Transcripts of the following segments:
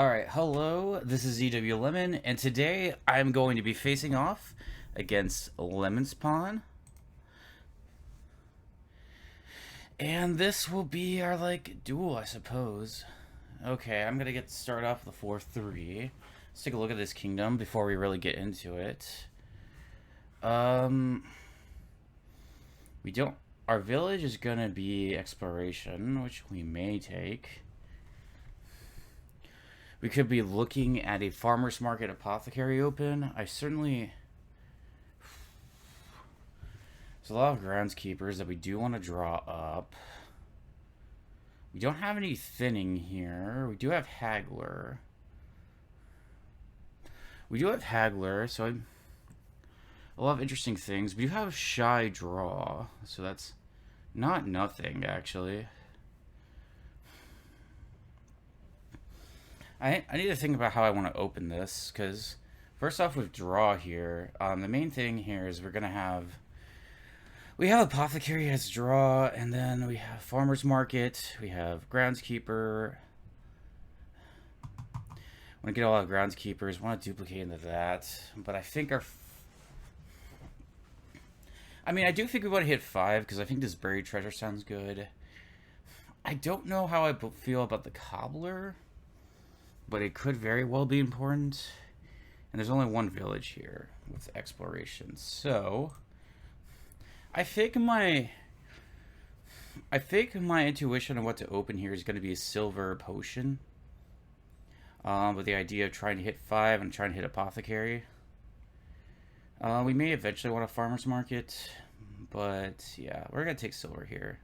Alright, hello, this is zwlemon, and today I'm going to be facing off against Lemonspawn. And this will be our, duel, I suppose. Okay, I'm gonna start off with a 4-3. Let's take a look at this kingdom before we really get into it. We don't... Our village is gonna be exploration, which we may take. We could be looking at a farmer's market apothecary open. There's a lot of groundskeepers that we do want to draw up. We don't have any thinning here. We do have haggler. So a lot of interesting things. We do have shy draw, so that's not nothing, actually. I need to think about how I want to open this, because first off with draw here, the main thing here is we have apothecary as draw, and then we have farmer's market, we have groundskeeper. Want to get a lot of groundskeepers, want to duplicate into that, but I think I do think we want to hit 5, because I think this buried treasure sounds good. I don't know how I feel about the cobbler, but it could very well be important. And there's only one village here with exploration. So I think my intuition on what to open here is going to be a silver potion. With the idea of trying to hit 5 and trying to hit apothecary. We may eventually want a farmer's market, but yeah, we're going to take silver here.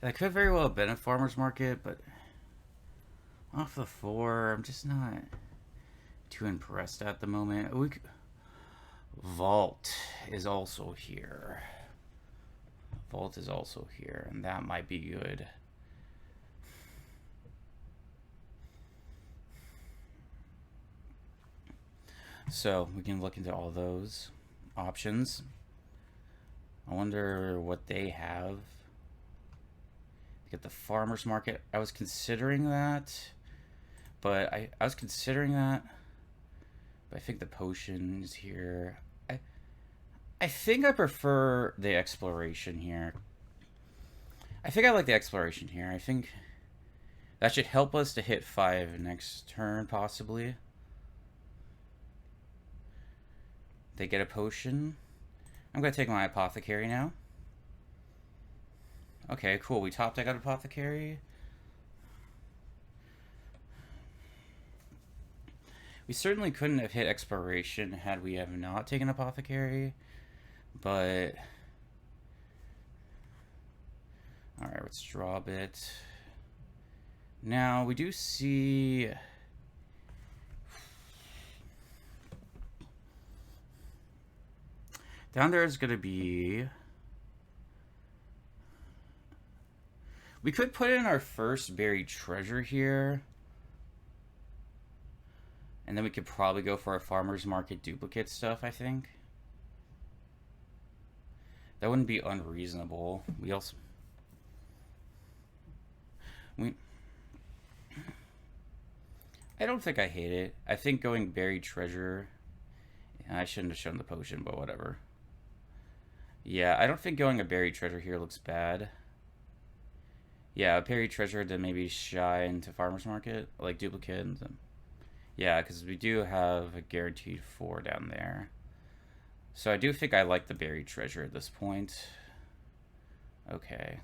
That could very well have been a farmer's market, but off the 4, I'm just not too impressed at the moment. Vault is also here. And that might be good. So we can look into all those options. I wonder what they have. Get the farmer's market. I was considering that, but I think the potion is here. I think I prefer the exploration here. I think I like the exploration here. I think that should help us to hit 5 next turn, possibly. They get a potion. I'm going to take my apothecary now. Okay, cool. We top deck out apothecary. We certainly couldn't have hit exploration had we have not taken apothecary, but alright, let's draw a bit. Now we do see down there is going to be... We could put in our first buried treasure here. And then we could probably go for our farmer's market duplicate stuff, I think. That wouldn't be unreasonable. I don't think I hate it. I think going buried treasure... I shouldn't have shown the potion, but whatever. Yeah, I don't think going a buried treasure here looks bad. Yeah, a buried treasure to maybe shy into farmer's market, like duplicate. And yeah, because we do have a guaranteed 4 down there. So I do think I like the buried treasure at this point. Okay.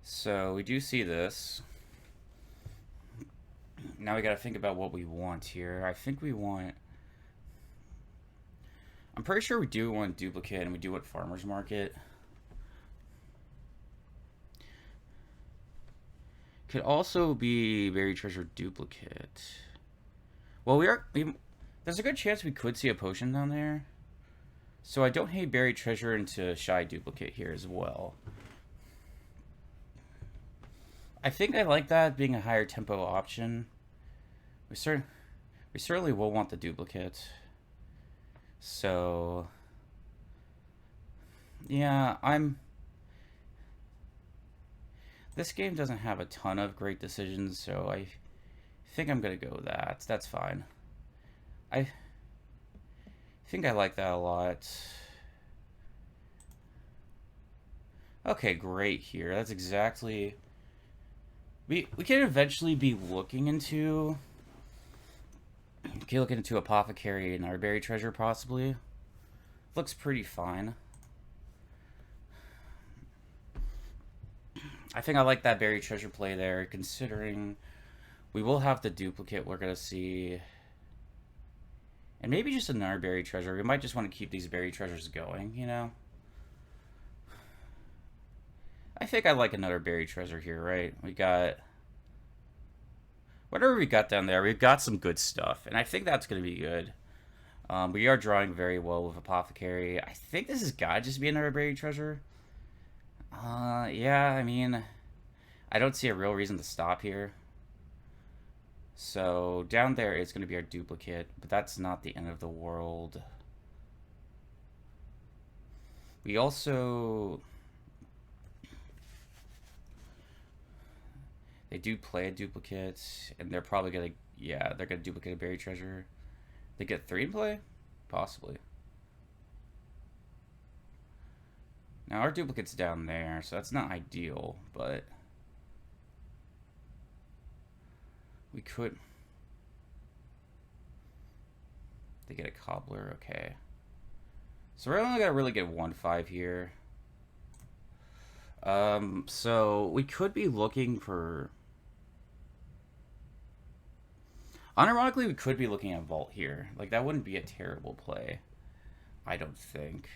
So we do see this. Now we gotta think about what we want here. I think we want... I'm pretty sure we do want duplicate and we do want farmer's market. Could also be buried treasure duplicate. Well, there's a good chance we could see a potion down there. So I don't hate buried treasure into shy duplicate here as well. I think I like that being a higher tempo option. We certainly will want the duplicate. So yeah, this game doesn't have a ton of great decisions, so I think I'm gonna go with that. That's fine. I think I like that a lot. Okay, great here. That's exactly... We can eventually be looking into... Okay, looking into Apothecary and our Berry Treasure, possibly. Looks pretty fine. I think I like that Berry Treasure play there, considering we will have the duplicate we're going to see. And maybe just another Berry Treasure. We might just want to keep these Berry Treasures going, you know? I think I like another Berry Treasure here, right? We got... Whatever we got down there, we've got some good stuff. And I think that's going to be good. We are drawing very well with Apothecary. I think this has got to just be another Berry Treasure. Yeah, I mean... I don't see a real reason to stop here. So, down there is going to be our duplicate. But that's not the end of the world. We also... They do play a duplicate, and they're probably going to... Yeah, they're going to duplicate a Berry Treasure. They get 3 in play? Possibly. Now, our duplicate's down there, so that's not ideal, but... We could... They get a Cobbler, okay. So we're only going to really get 1-5 here. So we could be looking for... Unironically, we could be looking at Vault here. Like, that wouldn't be a terrible play. I don't think.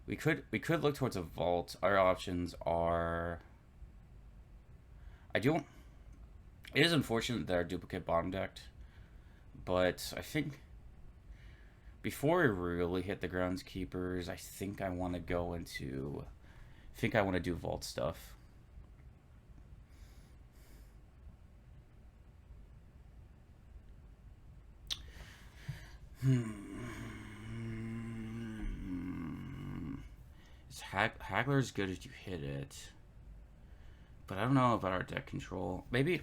We could look towards a Vault. Our options are... It is unfortunate that our duplicate bottom decked. But I think... Before we really hit the Groundskeepers, I think I want to go into... I think I want to do Vault stuff. Haggler's good if you hit it. But I don't know about our deck control. Maybe...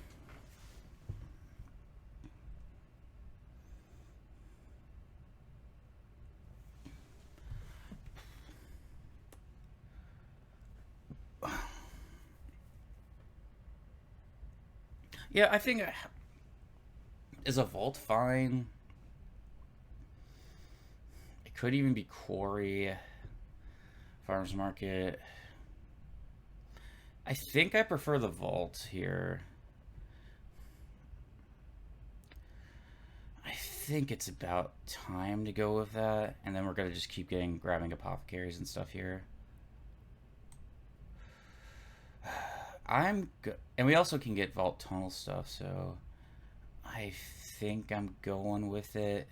Yeah, I think... Is a Vault fine? It could even be Quarry. Farmers Market. I think I prefer the Vault here. I think it's about time to go with that. And then we're going to just keep grabbing Apothecaries and stuff here. I'm good. And we also can get Vault Tunnel stuff, so I think I'm going with it.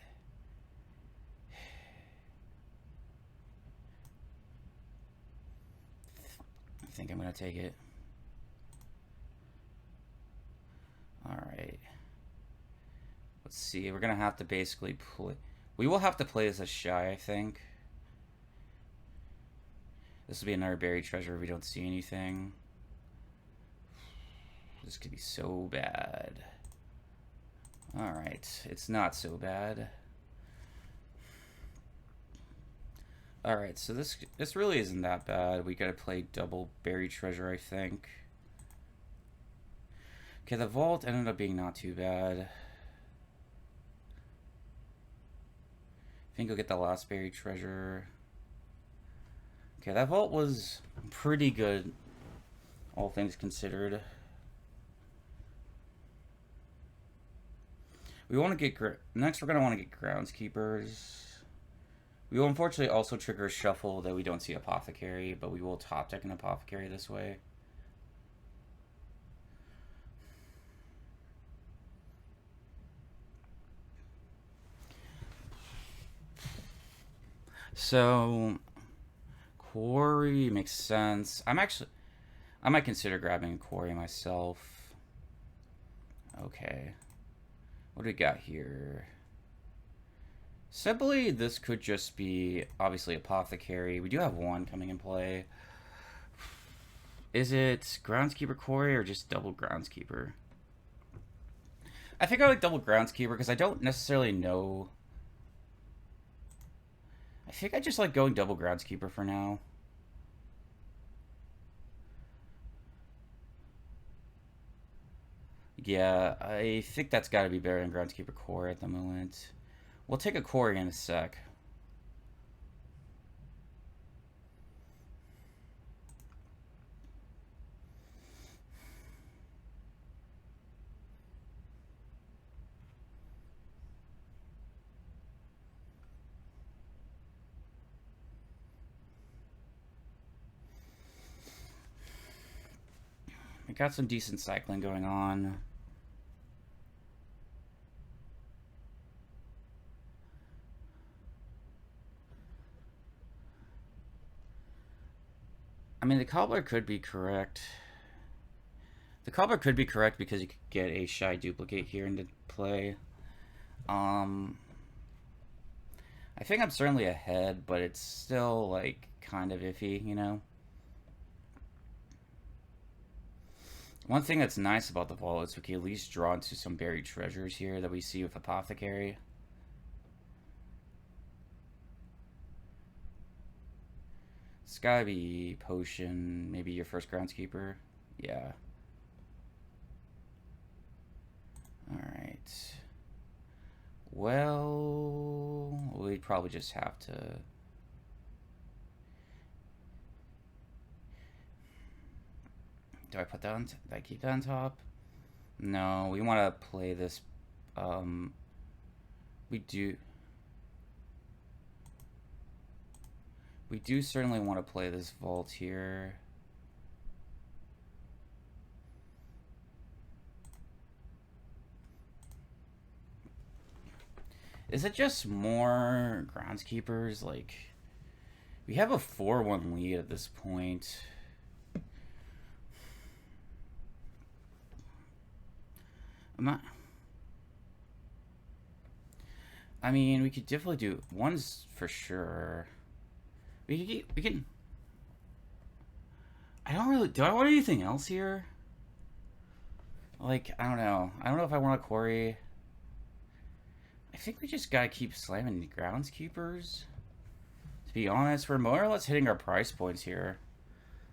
I think I'm going to take it. Alright. Let's see. We're going to have to basically play... We will have to play as a Shy, I think. This will be another Buried Treasure if we don't see anything. This could be so bad. Alright. It's not so bad. Alright, so this really isn't that bad. We gotta play double Buried Treasure, I think. Okay, the Vault ended up being not too bad. I think we'll get the last Buried Treasure. Okay, that Vault was pretty good, all things considered. We want to get... Next, we're going to want to get Groundskeepers. We will unfortunately also trigger a Shuffle that we don't see Apothecary, but we will top deck an Apothecary this way. So, Quarry makes sense. I'm I might consider grabbing Quarry myself. Okay. What do we got here? Simply, this could just be, obviously, Apothecary. We do have one coming in play. Is it Groundskeeper Quarry or just double Groundskeeper? I think I like double Groundskeeper because I don't necessarily know. I think I just like going double Groundskeeper for now. Yeah, I think that's got to be better than Groundskeeper Quarry at the moment. We'll take a Quarry in a sec. We got some decent cycling going on. I mean, the Cobbler could be correct. The Cobbler could be correct because you could get a Shy Duplicate here into play. I think I'm certainly ahead, but it's still, like, kind of iffy, you know? One thing that's nice about the vault is we can at least draw into some buried treasures here that we see with Apothecary. It's gotta be Potion, maybe your first Groundskeeper. Yeah. Alright. Well, we'd probably just have to... Do I put that on? Do I keep that on top? No, we want to play this. We do. We do certainly want to play this vault here. Is it just more Groundskeepers? Like, we have a 4-1 lead at this point. I'm not... I mean, we could definitely do... One's for sure. We can... I don't really... Do I want anything else here? Like, I don't know. I don't know if I want a Quarry. I think we just gotta keep slamming the Groundskeepers. To be honest, we're more or less hitting our price points here.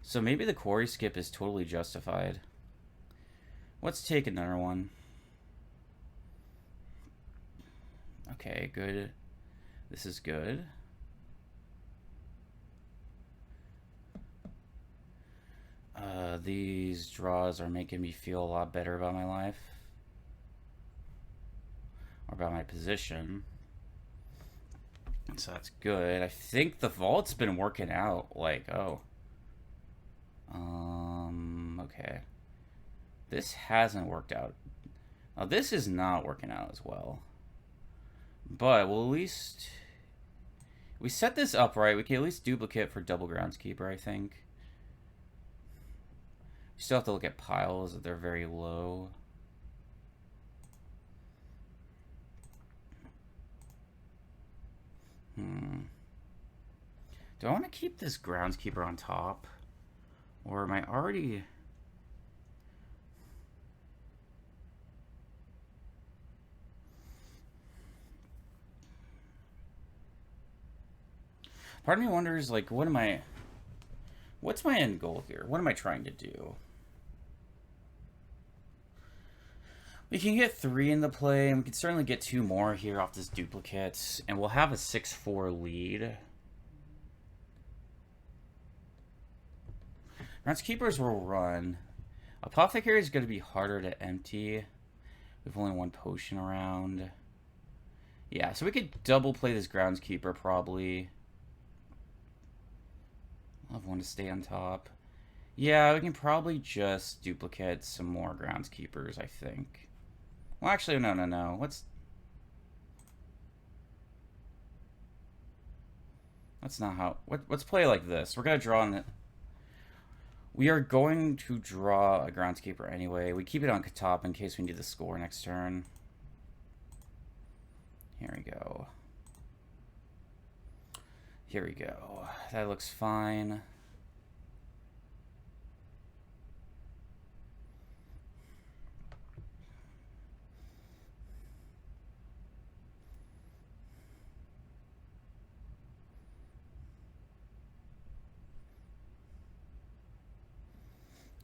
So maybe the Quarry skip is totally justified. Let's take another one. Okay, good. This is good. These draws are making me feel a lot better about my life. Or about my position. So that's good. I think the vault's been working out. Like, oh. Okay. This hasn't worked out. Now, this is not working out as well. But we'll at least... We set this up right. We can at least duplicate for double Groundskeeper, I think. We still have to look at piles. They're very low. Do I want to keep this Groundskeeper on top? Or am I already... Part of me wonders, like, what's my end goal here? What am I trying to do? We can get 3 in the play, and we can certainly get 2 more here off this duplicate, and we'll have a 6-4 lead. Groundskeepers will run. Apothecary is going to be harder to empty. We've only 1 potion around. Yeah, so we could double play this Groundskeeper, probably. I'll have 1 to stay on top. Yeah, we can probably just duplicate some more Groundskeepers, I think. Well, actually, no. That's not how... Let's play like this. We're going to draw on it. We are going to draw a groundskeeper anyway. We keep it on top in case we need to score next turn. Here we go. Here we go. That looks fine.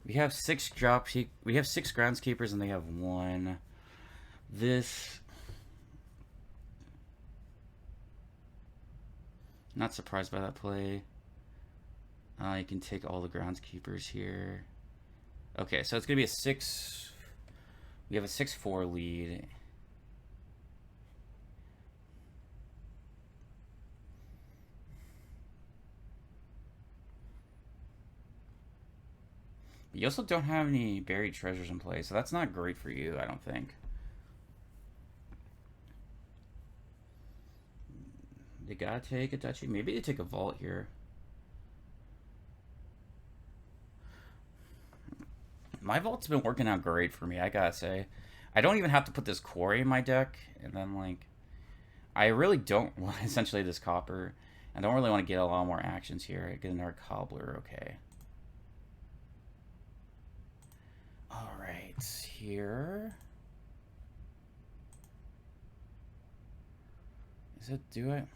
We have 6 we have 6 groundskeepers and they have 1. This, not surprised by that play. You can take all the groundskeepers here. Okay, so it's gonna be a 6. We have a 6-4 lead. You also don't have any buried treasures in play, so that's not great for you, I don't think. They gotta take a duchy. Maybe they take a vault here. My vault's been working out great for me, I gotta say. I don't even have to put this quarry in my deck, and then, like, I really don't want essentially this copper. I don't really want to get a lot more actions here. I get another cobbler, okay. Alright, here. Does it do it?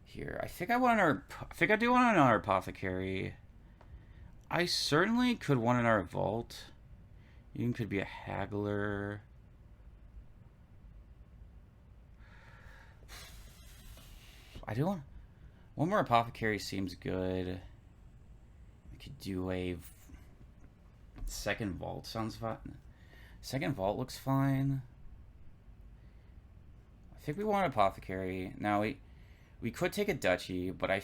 Here, I think I do want another apothecary. I certainly could want another vault. You could be a haggler. I do want one more apothecary. Seems good. I could do a second vault. Sounds fine. Second vault looks fine. I think we want an apothecary. Now we could take a duchy, but I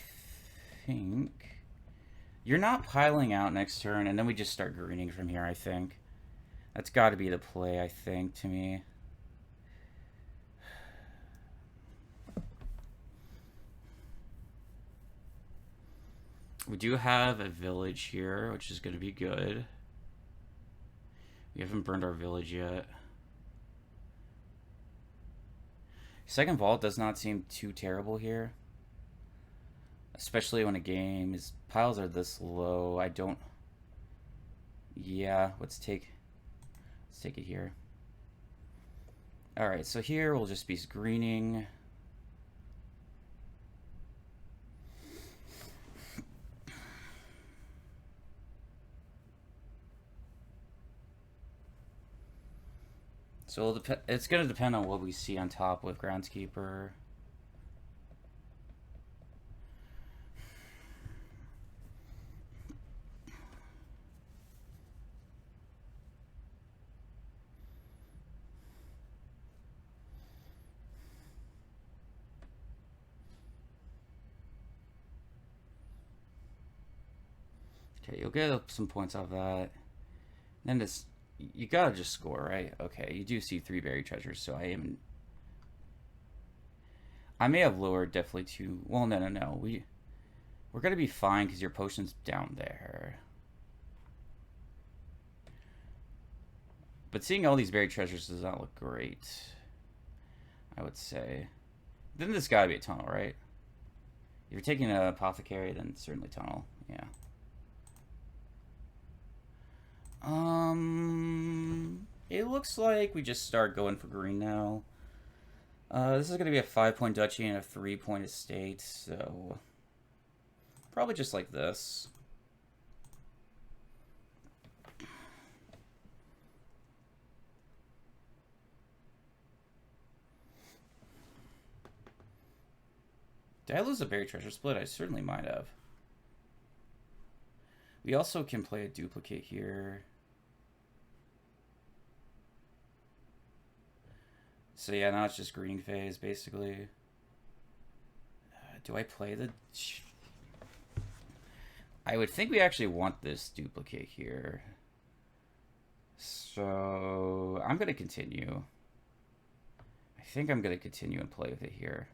think you're not piling out next turn, and then we just start greening from here, I think. That's got to be the play, I think, to me. We do have a village here, which is going to be good. We haven't burned our village yet. Second vault does not seem too terrible here. Especially when a game's piles are this low. I don't... Yeah, let's take it here. Alright, so here we'll just be greening. So it's going to depend on what we see on top with groundskeeper. Okay, you'll get some points off that. Then this, you gotta just score, right? Okay, you do see 3 buried treasures, so I may have lowered definitely to... Well, no. We're gonna be fine because your potion's down there. But seeing all these buried treasures does not look great, I would say. Then there's gotta be a tunnel, right? If you're taking an apothecary, then certainly tunnel, yeah. It looks like we just start going for green now. This is going to be a 5-point duchy and a 3-point estate, so probably just like this. Did I lose a buried treasure split? I certainly might have. We also can play a duplicate here. So yeah, now it's just greening phase, basically. Do I play the... I would think we actually want this duplicate here. So I'm going to continue. I think I'm going to continue and play with it here.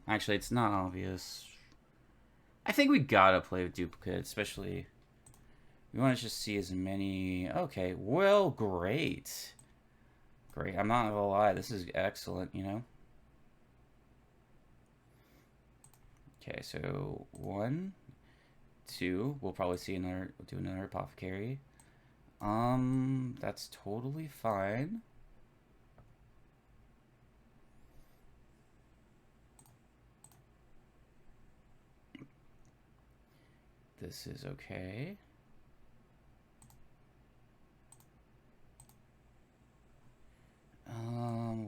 Actually, it's not obvious. I think we gotta play with duplicate, especially... We want to just see as many... Okay, well, great. Great, I'm not gonna lie, this is excellent, you know? Okay, so 1, 2, we'll probably see another, we'll do another apothecary. That's totally fine. This is okay.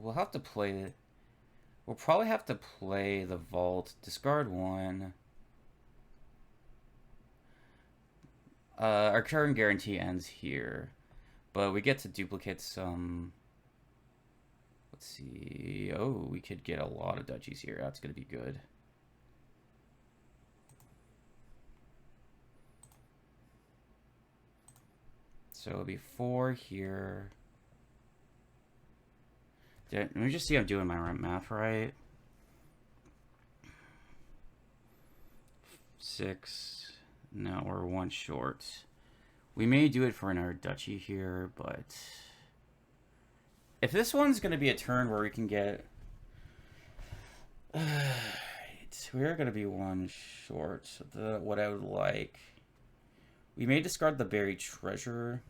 We'll have to play it. We'll probably have to play the vault. Discard 1. Our current guarantee ends here, but we get to duplicate some. Let's see. Oh, we could get a lot of duchies here. That's gonna be good. So it'll be 4 here. Let me just see if I'm doing my math right. 6. No, we're 1 short. We may do it for another duchy here, but... If this one's going to be a turn where we can get... we're going to be 1 short. What I would like... We may discard the buried treasure.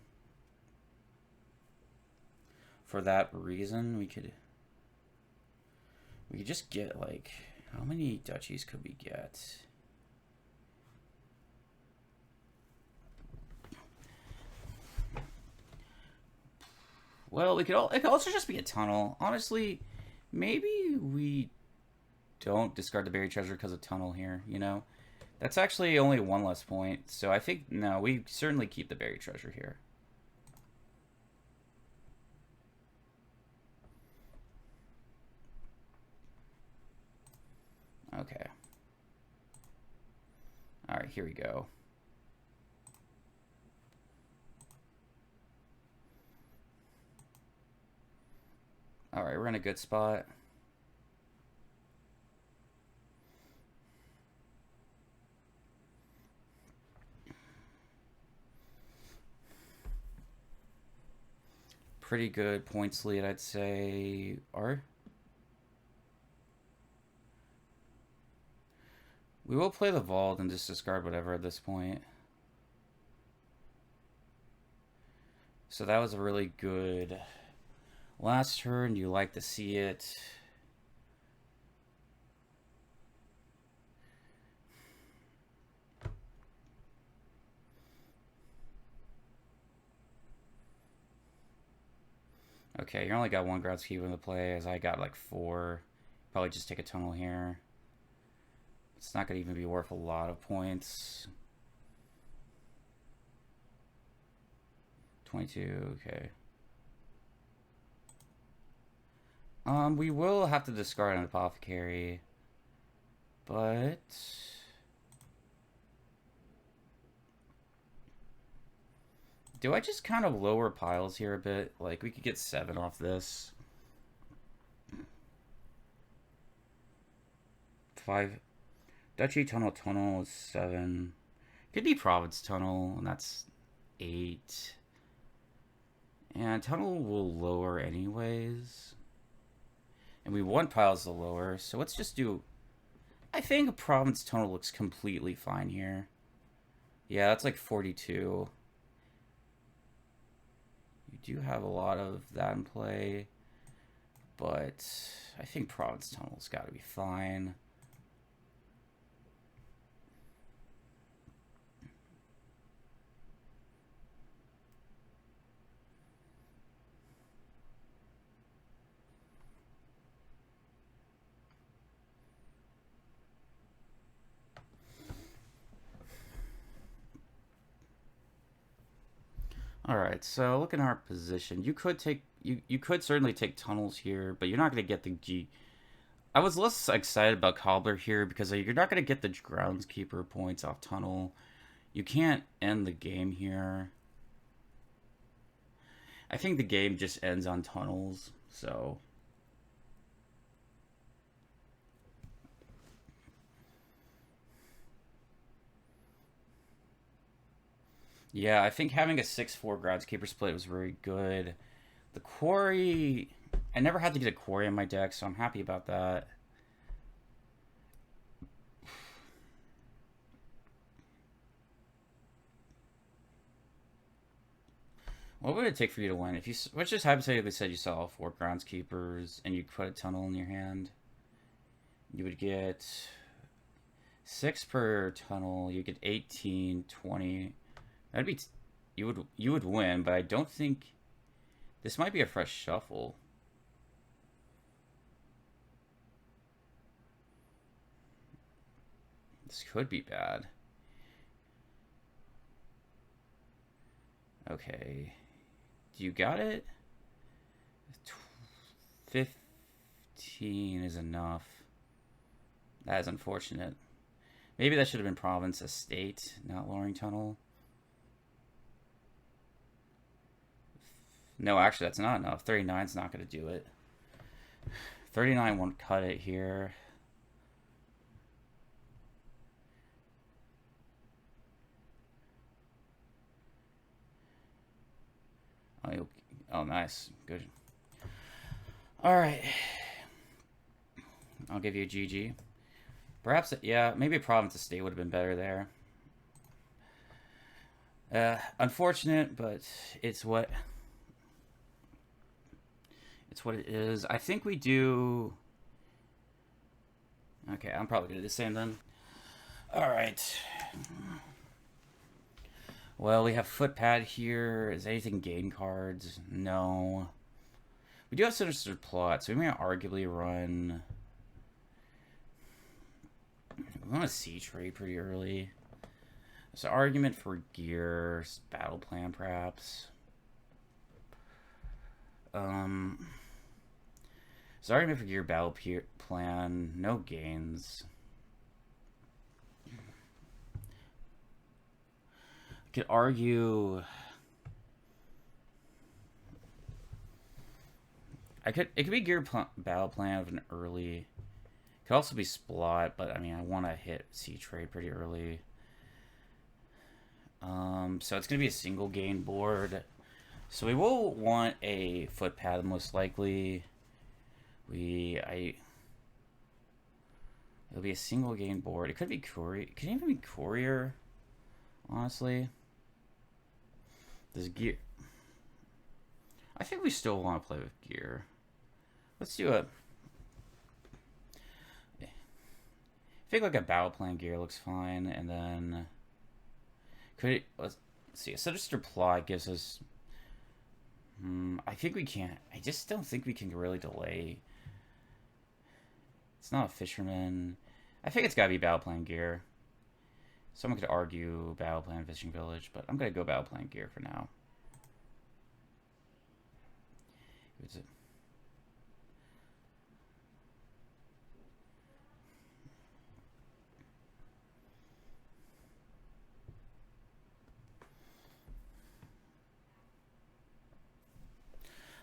For that reason, we could just get, like... How many duchies could we get? Well, it could also just be a tunnel. Honestly, maybe we don't discard the buried treasure because of tunnel here, you know? That's actually only 1 less point, so I think, no, we certainly keep the buried treasure here. Okay. Alright, here we go. Alright, we're in a good spot. Pretty good points lead, I'd say. We will play the vault and just discard whatever at this point. So that was a really good last turn. You like to see it. Okay, you only got 1 groundskeeper in the play, as I got like 4. Probably just take a tunnel here. It's not going to even be worth a lot of points. 22, okay. We will have to discard an apothecary, but... Do I just kind of lower piles here a bit? Like, we could get 7 off this. 5. Duchy, tunnel is 7. Could be province tunnel, and that's 8. And tunnel will lower anyways. And we want piles to lower, so let's just do... I think a province tunnel looks completely fine here. Yeah, that's like 42. You do have a lot of that in play, but I think province tunnel's got to be fine. Alright, so looking at our position, you could take you could certainly take tunnels here, but you're not gonna get the G. I was less excited about Cobbler here because you're not gonna get the groundskeeper points off tunnel. You can't end the game here. I think the game just ends on tunnels, so Yeah, I think having a 6/4 groundskeeper split was very good. The quarry, I never had to get a quarry in my deck, so I'm happy about that. What would it take for you to win? If you, let's just hypothetically said you saw 4 groundskeepers and you put a tunnel in your hand, you would get 6 per tunnel. You get 18, 20. That'd be, you would win, but I don't think this might be a fresh shuffle. This could be bad. Okay. You got it? 15 is enough. That is unfortunate. Maybe that should have been province estate, not lowering tunnel. No, actually, that's not enough. 39 is not going to do it. 39 won't cut it here. Oh, nice. Good. All right. I'll give you a GG. Perhaps, yeah, maybe province estate would have been better there. Unfortunate, but it's what it is. I think we do. Okay, I'm probably gonna do the same then. All right. Well, we have footpad here. Is anything gain cards? No. We do have sinister plot, so we may arguably run. We want to sea trade pretty early. There's an argument for gear, battle plan perhaps. There's an argument for gear, battle plan, no gains. I could argue. It could be gear battle plan of an early. It could also be splot, but I mean I want to hit sea trade pretty early. So it's gonna be a single gain board. So we will want a footpad most likely. It'll be a single gain board. It could be courier. It could even be courier. Honestly, there's gear. I think we still want to play with gear. Let's do a. I think like a battle plan gear looks fine, and then let's see. A sinister plot gives us. I think we can't. I just don't think we can really delay. It's not a fisherman. I think it's gotta be battle plan gear. Someone could argue battle plan fishing village, but I'm gonna go battle plan gear for now.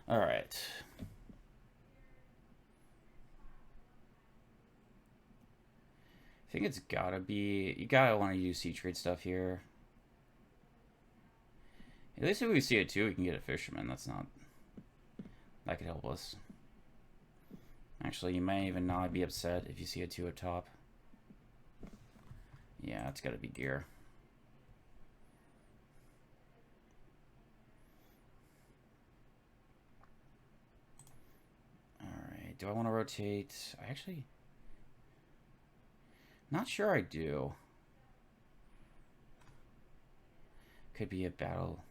All right. I think it's gotta be. You gotta want to use sea trade stuff here. At least if we see it too, we can get a fisherman. That's not. That could help us. Actually, you may even not be upset if you see a 2 up top. Yeah, it's gotta be gear. Alright, do I want to rotate? I actually... Not sure I do. Could be a battle...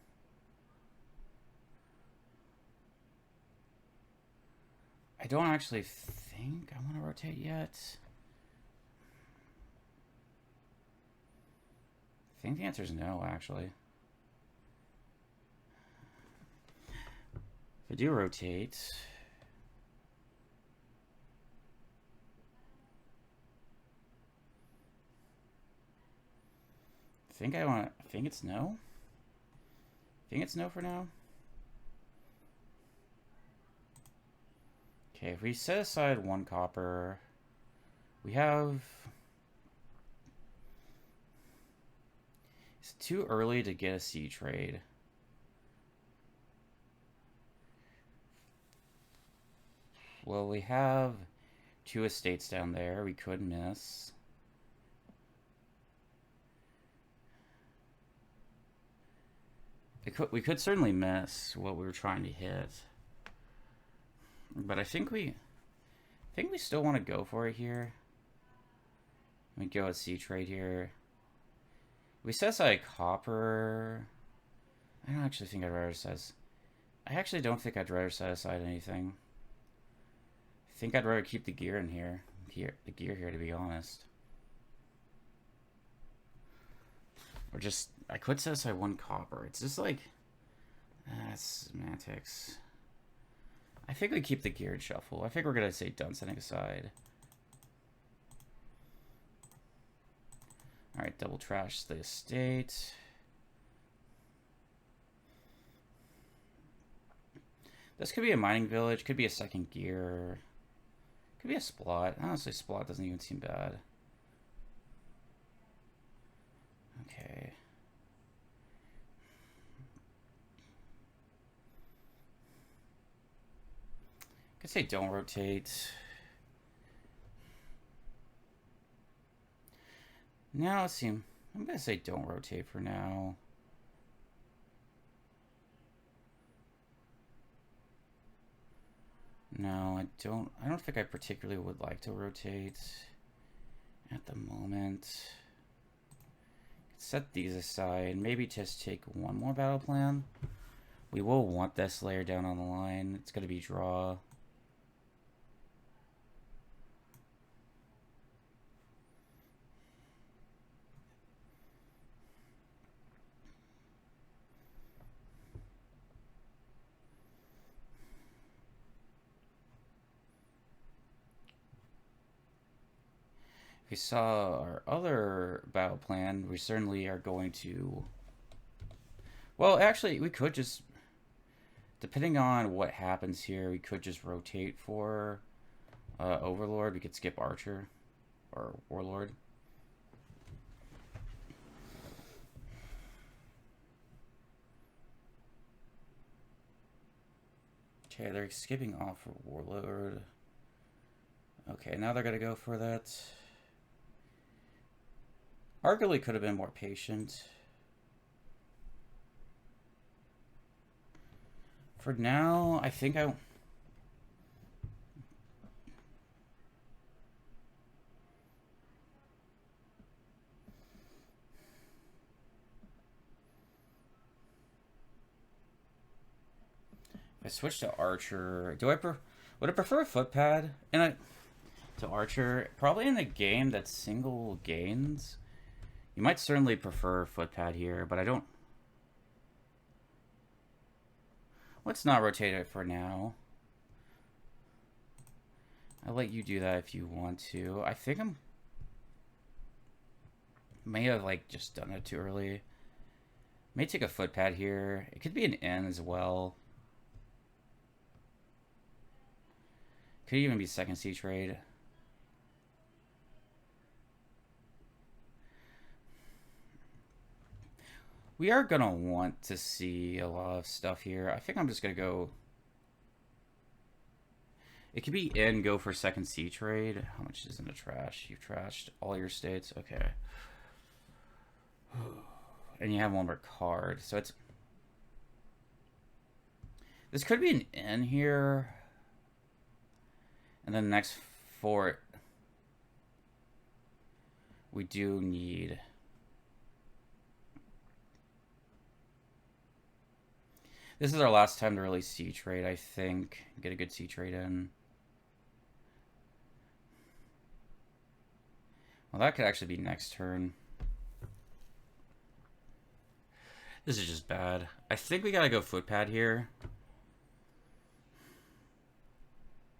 I don't actually think I want to rotate yet. I think the answer is no, actually. If I do rotate... I think it's no. I think it's no for now. Okay, if we set aside 1 copper, we have It's too early to get a C trade. Well, we have 2 estates down there. We could miss. We could certainly miss what we were trying to hit. But I think we still want to go for it here. We go a C trade here. We set aside copper. I don't actually think I'd rather set. I actually don't think I'd rather set aside anything. I think I'd rather keep the gear in here. The gear here, to be honest. Or just, I could set aside 1 copper. It's just like, semantics. I think we keep the geared shuffle. I think we're gonna say done setting aside. All right, double trash the estate. This could be a mining village. Could be a second gear. Could be a splot. Honestly, splot doesn't even seem bad. Okay. Could say don't rotate. Now let's see. I'm gonna say don't rotate for now. No, I don't think I particularly would like to rotate at the moment. Set these aside. Maybe just take 1 more battle plan. We will want this layer down on the line. It's gonna be draw. If we saw our other battle plan, we certainly are going to... Well, actually, we could just... Depending on what happens here, we could just rotate for Overlord. We could skip Archer or Warlord. Okay, they're skipping off for Warlord. Okay, now they're going to go for that. Arguably could have been more patient. For now, I think I... If I switch to Archer, would I prefer a footpad to Archer? Probably in a game that's single gains. You might certainly prefer footpad here, but I don't... Let's not rotate it for now. I'll let you do that if you want to. I think I may have like just done it too early. May take a footpad here. It could be an N as well. Could even be second C trade. We are going to want to see a lot of stuff here. I think I'm just going to go... It could be in, go for second C trade. How much is in the trash? You've trashed all your states? Okay. And you have 1 more card. So it's... This could be an N here. And then the next 4... We do need... This is our last time to really C trade, I think. Get a good C trade in. Well, that could actually be next turn. This is just bad. I think we gotta go footpad here.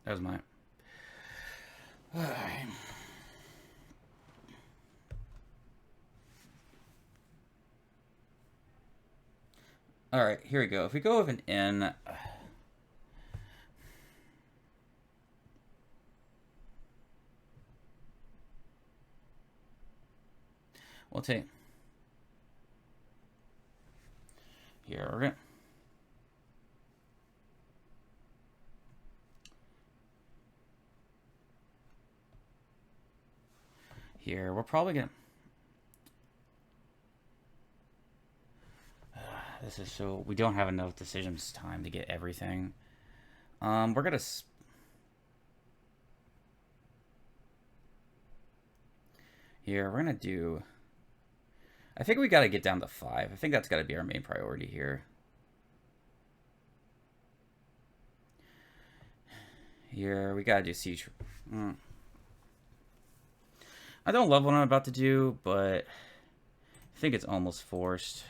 That was my... Alright, here we go. If we go with an N... We'll take... Here, we're gonna... Here, we're probably gonna... This is so... We don't have enough decisions time to get everything. We're gonna... Here, we're gonna do... I think we gotta get down to 5. I think that's gotta be our main priority here. Here, we gotta do siege. I don't love what I'm about to do, but I think it's almost forced.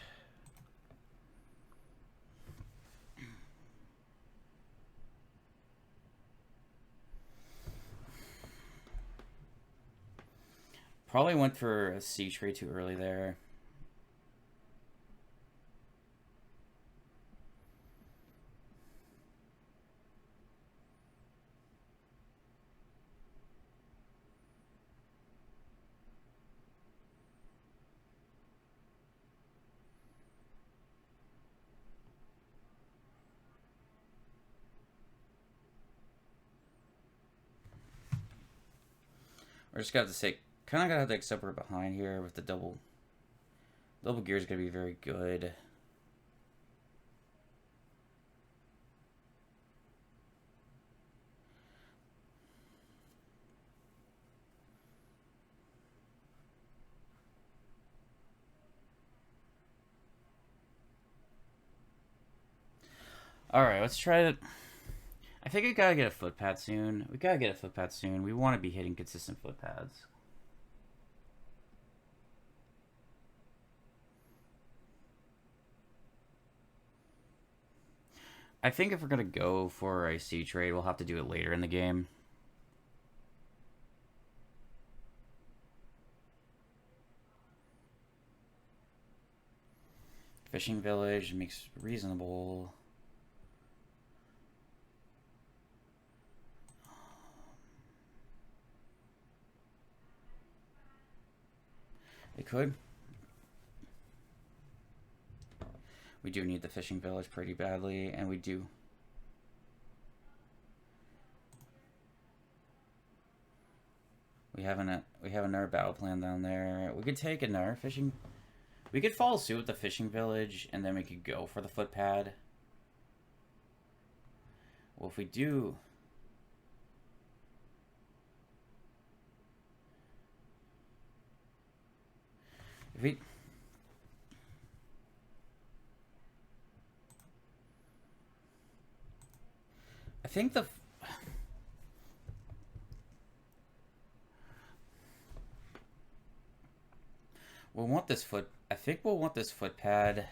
Probably went for a siege trade too early there. We're just gonna have to say, kind of gonna have to accept we're behind here with the double gear is gonna be very good. All right, let's try to. I think we gotta get a footpad soon. We gotta get a footpad soon. We want to be hitting consistent footpads. I think if we're gonna go for a C trade, we'll have to do it later in the game. Fishing village makes reasonable. It could. We do need the fishing village pretty badly, and we do. We have another battle plan down there. We could take another fishing. We could follow suit with the fishing village, and then we could go for the footpad. Well, if we do. If we. I think the. We'll want this foot. I think we'll want this footpad.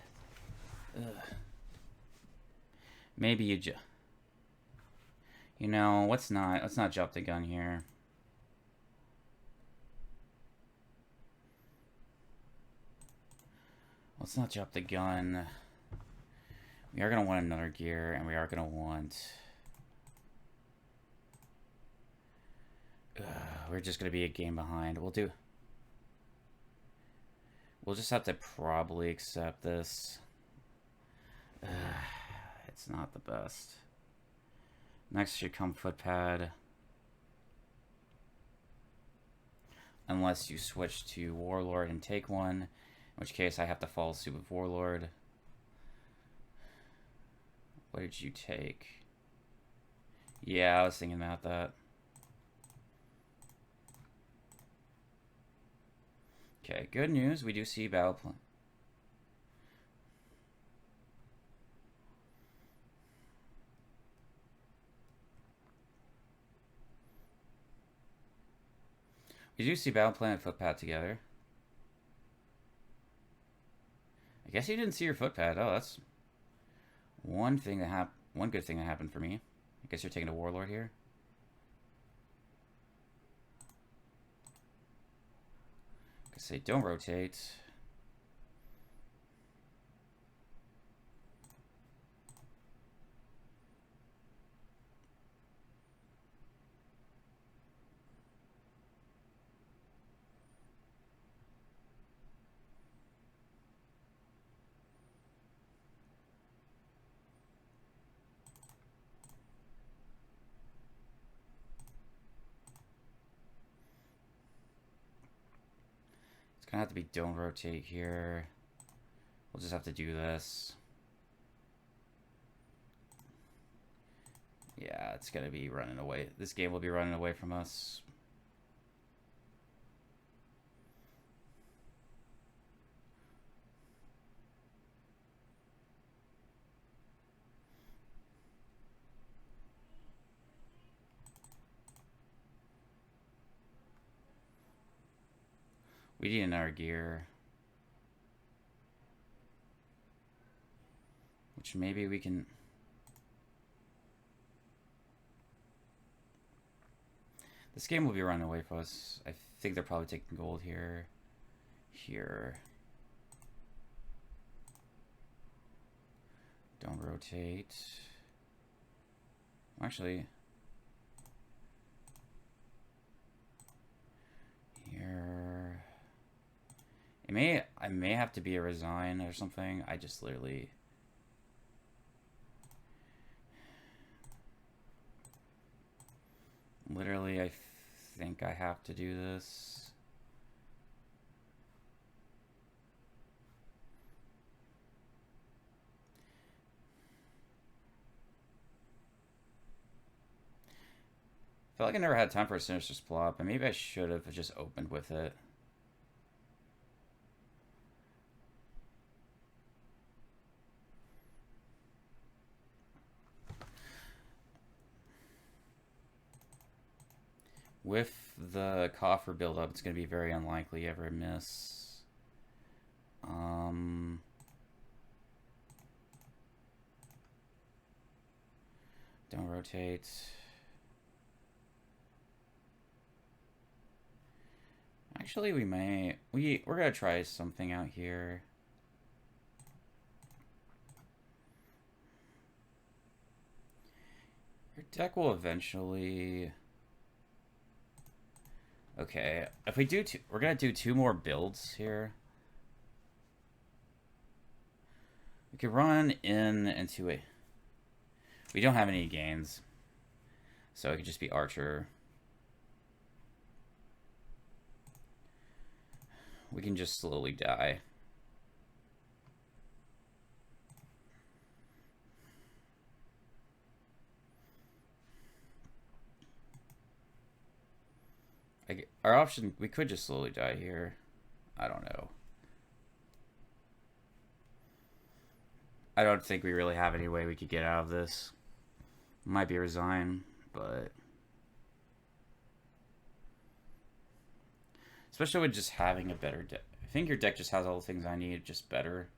Maybe you just. You know, let's not jump the gun here. Let's not jump the gun. We are going to want another gear, and we are going to want... we're just going to be a game behind. We'll just have to probably accept this. It's not the best. Next should come footpad. Unless you switch to Warlord and take one. In which case I have to follow suit with Warlord. What did you take? Yeah, I was thinking about that. Okay, good news. We do see battle plan. We do see battle plan and footpad together. I guess you didn't see your footpad. Oh, that's one thing that one good thing that happened for me. I guess you're taking a Warlord here. I say don't rotate. Gonna have to be don't rotate here. We'll just have to do this. Yeah, it's gonna be running away. This game will be running away from us. We need another gear. Which maybe we can... This game will be running away from us. I think they're probably taking gold here. Here. Don't rotate. Actually... Here... I may have to be a resign or something. I just literally... Literally, I think I have to do this. I feel like I never had time for a sinister plot, but maybe I should have just opened with it. With the coffer buildup, it's going to be very unlikely ever miss. Don't rotate. Actually, we may... We're going to try something out here. Your deck will eventually... Okay, if we do we're gonna do 2 more builds here. We could run into a... We don't have any gains, so it could just be Archer. We can just slowly die. Our option, we could just slowly die here. I don't know. I don't think we really have any way we could get out of this. Might be resign, but... Especially with just having a better deck. I think your deck just has all the things I need, just better.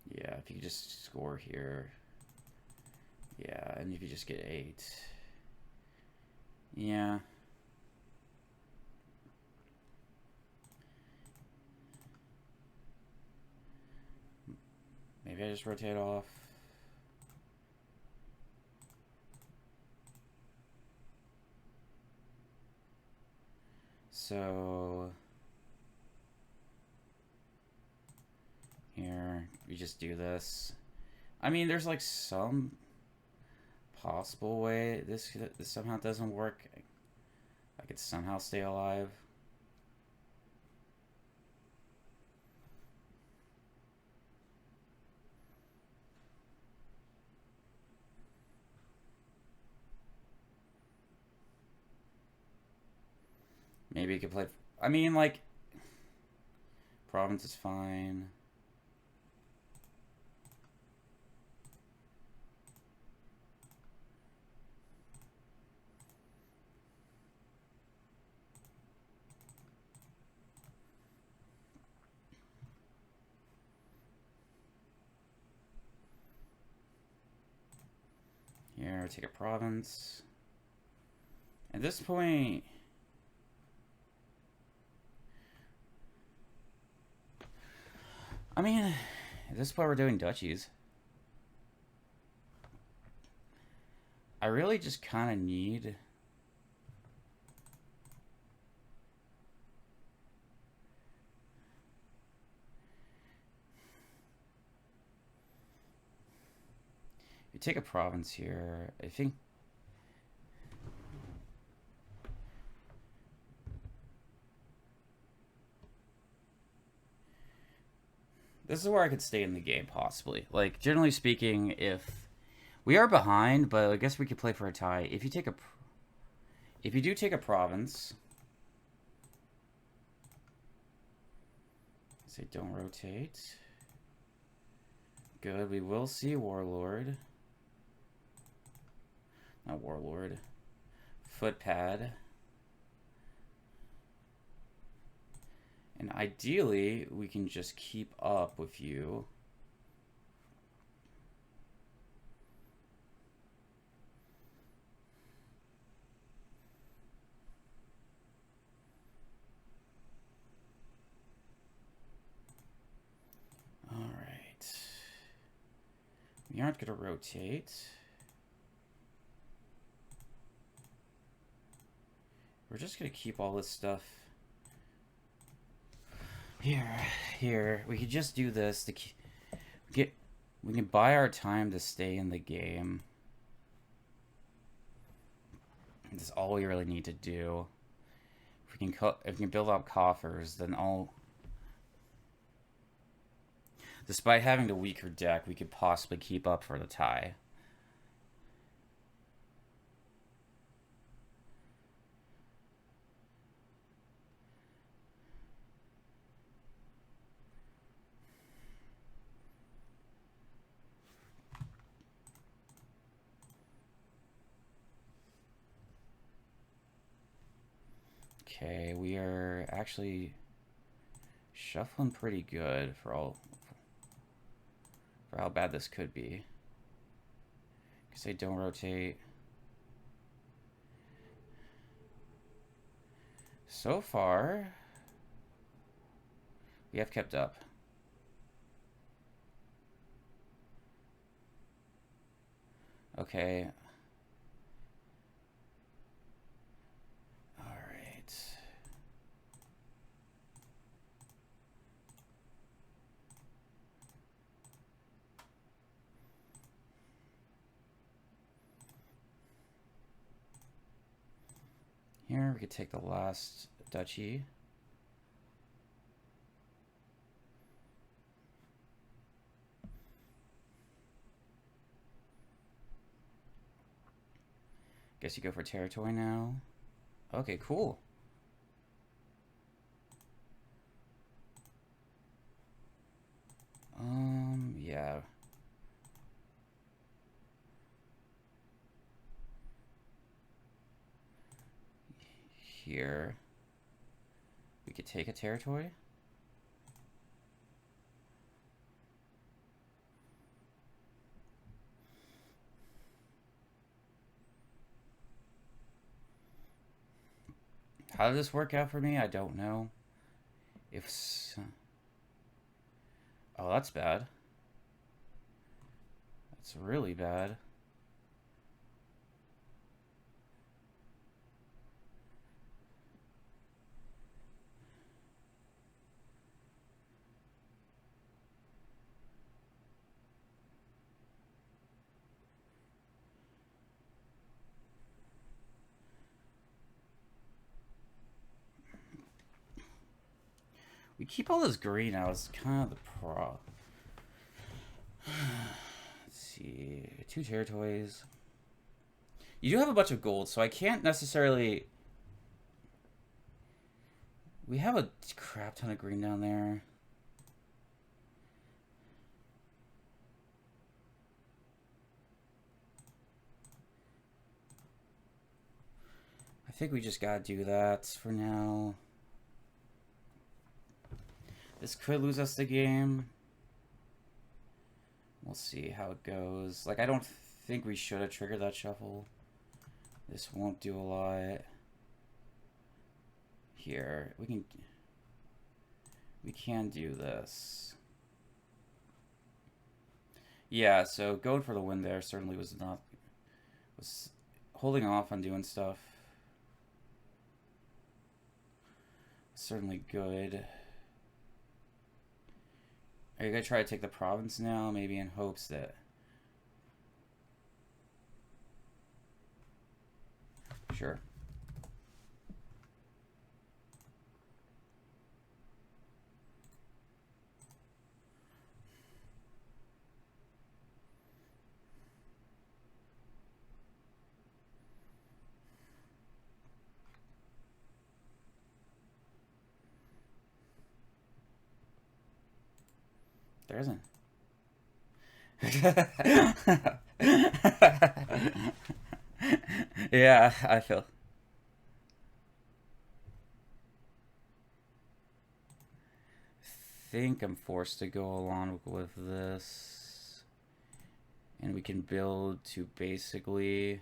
Yeah, if you could just score here. Yeah, and if you just get 8. Yeah. Maybe I just rotate off. So... Here, we just do this. I mean, there's like some... possible way this somehow doesn't work. I could somehow stay alive. Maybe you could play... I mean, like... Province is fine. Here, take a province. At this point... I mean, at this point we're doing duchies. I really just kind of need... You take a province here, I think... This is where I could stay in the game, possibly. Like, generally speaking, if we are behind, but I guess we could play for a tie. If you do take a province, say don't rotate. Good. We will see Warlord. Not Warlord. Footpad. And ideally, we can just keep up with you. All right. We aren't going to rotate. We're just going to keep all this stuff here. We could just do this to we can buy our time to stay in the game. That's all we really need to do. If we can build up coffers, then despite having the weaker deck, we could possibly keep up for the tie. Okay, we are actually shuffling pretty good for how bad this could be. Because they don't rotate. So far, we have kept up. Okay. Here, we could take the last duchy. Guess you go for territory now. Okay, cool. Yeah. Here. We could take a territory. How did this work out for me? I don't know. Oh, that's bad. That's really bad. We keep all this green out. It's kind of the pro. Let's see. 2 territories. You do have a bunch of gold, so I can't necessarily... We have a crap ton of green down there. I think we just gotta do that for now. This could lose us the game. We'll see how it goes. Like, I don't think we should have triggered that shuffle. This won't do a lot. Here, we can do this. Yeah, so going for the win there certainly was holding off on doing stuff. Certainly good. Are you gonna try to take the province now? Maybe in hopes that... Sure. There isn't. Yeah, I feel. Think I'm forced to go along with this, and we can build to basically.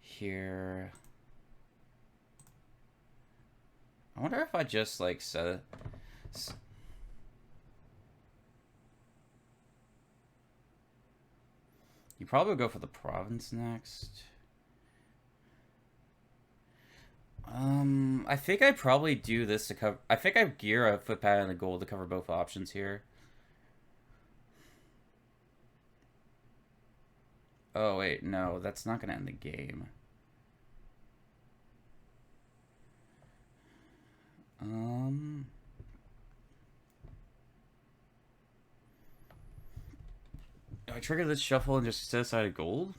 Here. I wonder if I just like set it. You probably go for the province next. I think I probably do this to cover. I think I gear a footpad and a gold to cover both options here. Oh wait, no, that's not gonna end the game. Do I trigger this shuffle and just set aside a gold?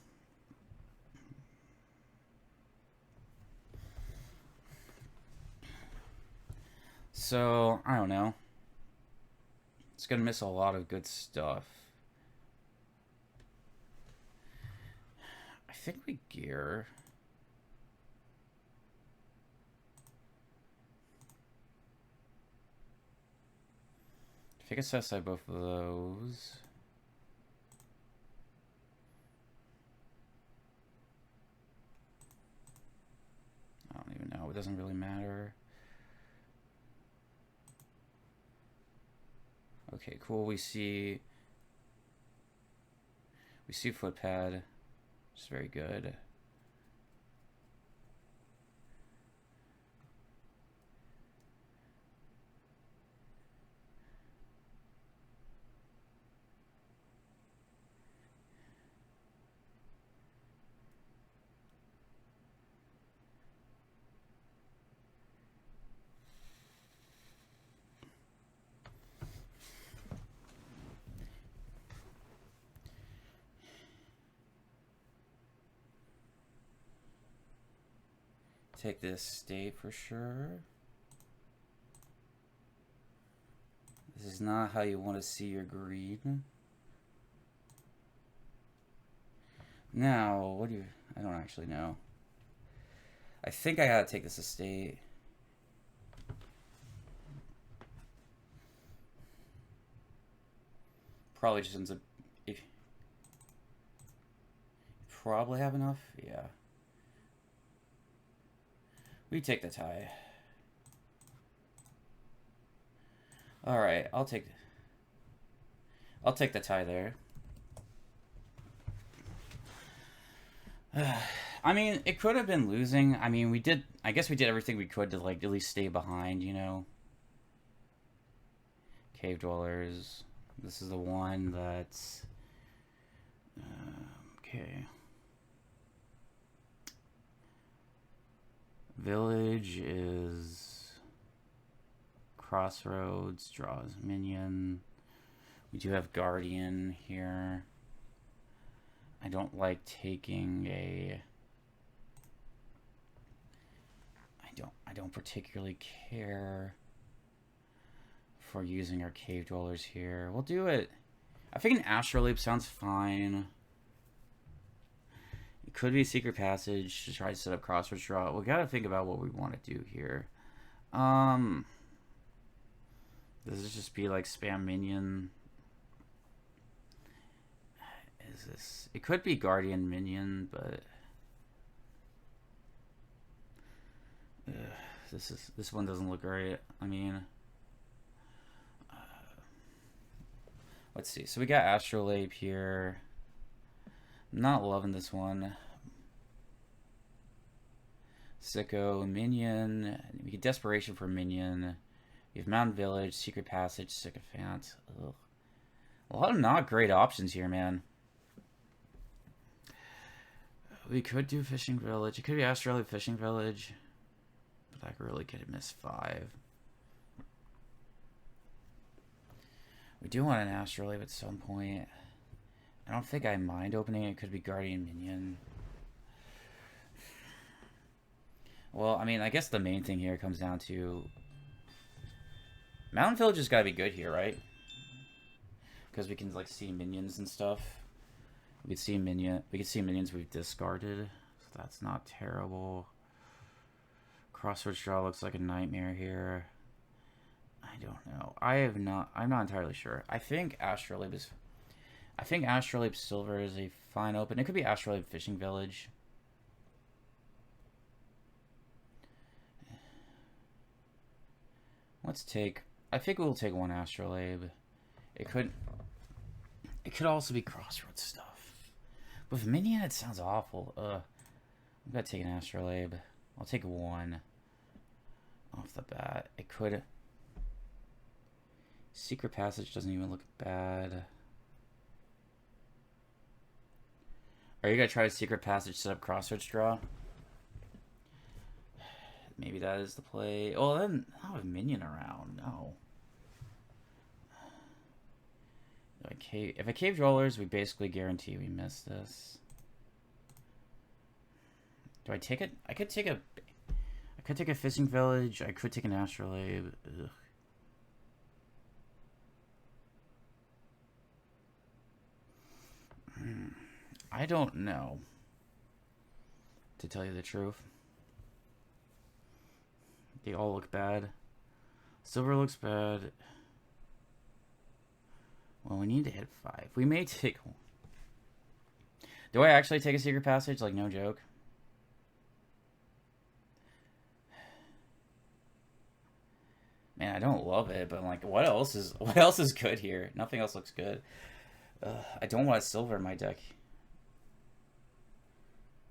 So, I don't know. It's gonna miss a lot of good stuff. I think we gear. I think I set aside both of those. I don't even know. It doesn't really matter. Okay, cool. We see footpad. It's very good. Take this state for sure. This is not how you want to see your green. Now, what do you... I don't actually know. I think I gotta take this estate. Probably just ends up... If probably have enough? Yeah. We take the tie. Alright, I'll take the tie there. I mean, it could have been losing. I mean, I guess we did everything we could to, like, at least stay behind, you know? Cave Dwellers. This is the one that's... okay. Village is... Crossroads, draws Minion. We do have Guardian here. I don't like taking a... I don't particularly care for using our Cave Dwellers here. We'll do it. I think an Astrolabe sounds fine. It could be a Secret Passage to try to set up Crossroads draw. We gotta think about what we want to do here. Does this just be like spam Minion? Is this... It could be Guardian Minion, but... this one doesn't look great. I mean... let's see. So we got Astrolabe here. Not loving this one. Sicko, Minion. We get Desperation for Minion. You have Mountain Village, Secret Passage, Sycophant. Ugh. A lot of not great options here, man. We could do Fishing Village. It could be Astrolabe Fishing Village. But I really could have missed 5. We do want an Astrolabe at some point. I don't think I mind opening it. It could be Guardian Minion. Well, I mean, I guess the main thing here comes down to Mountain Village has got to be good here, right? Because we can like see minions and stuff. We could see minions we've discarded. So that's not terrible. Crossroads draw looks like a nightmare here. I don't know. I'm not entirely sure. I think Astrolabe Silver is a fine open. It could be Astrolabe Fishing Village. Let's take. I think we'll take one Astrolabe. It could also be Crossroads stuff. With Minion, it sounds awful. I'm gonna take an Astrolabe. I'll take one off the bat. It could. Secret Passage doesn't even look bad. Are you gonna try to Secret Passage set up Crossroads draw? Maybe that is the play. Oh, then I'll have Minion around. No. If I cave Dwellers, we basically guarantee we miss this. Do I take it? I could take a Fishing Village. I could take an Astrolabe. Ugh. I don't know, to tell you the truth. They all look bad. Silver looks bad. Well, we need to hit 5. We may take... Do I actually take a Secret Passage? Like, no joke. Man, I don't love it, but like, what else is good here? Nothing else looks good. I don't want a silver in my deck.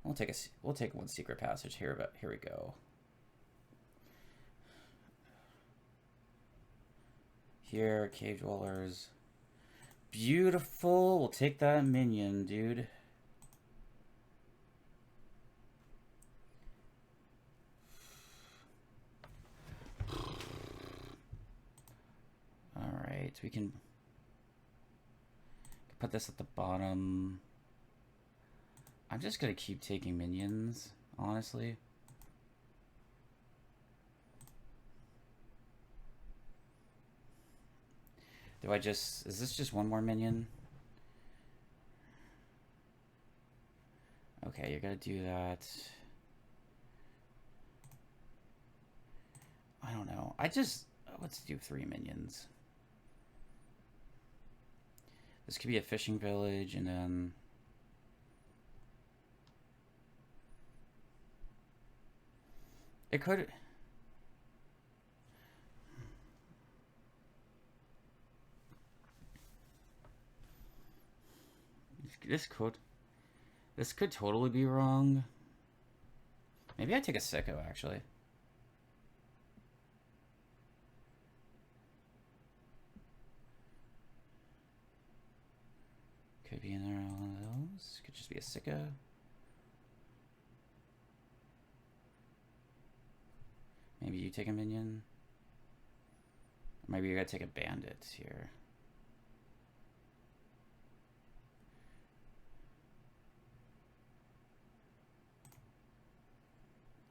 We'll take one Secret Passage here, but here we go. Here, Cave Dwellers. Beautiful. We'll take that Minion, dude. Alright, we can put this at the bottom. I'm just gonna keep taking minions, honestly. Is this just one more minion? Okay, you're gonna do that. I don't know. Let's do 3 minions. This could be a fishing village, and then it could. This could totally be wrong. Maybe I take a Sicko, actually. Could be another one of those. Could just be a Sicko. Maybe you take a minion. Maybe you gotta take a bandit here.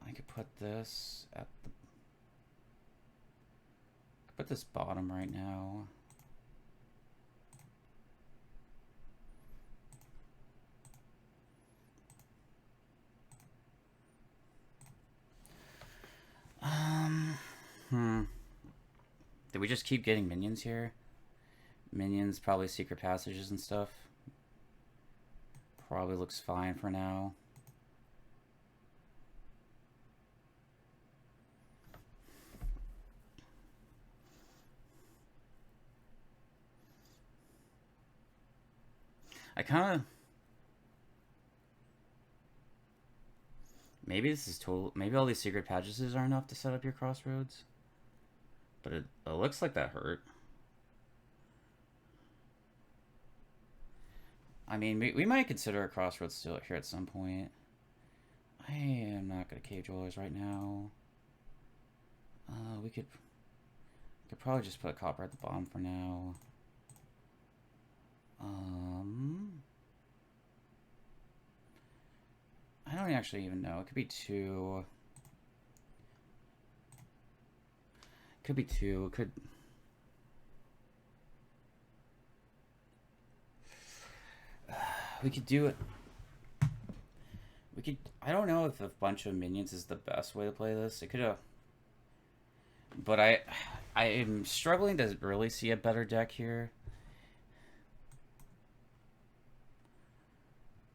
I could put this at the... put this bottom right now. Did we just keep getting minions here? Minions, probably secret passages and stuff. Probably looks fine for now. I kind of... Maybe this is total... Maybe all these secret passages are enough to set up your Crossroads. But it looks like that hurt. I mean, we might consider a Crossroads still here at some point. I am not going to Cave Dwellers right now. We could probably just put a copper at the bottom for now. I don't actually even know. It could be two. Could be two. Could. We could do it. We could. I don't know if a bunch of minions is the best way to play this. It could have. But I am struggling to really see a better deck here.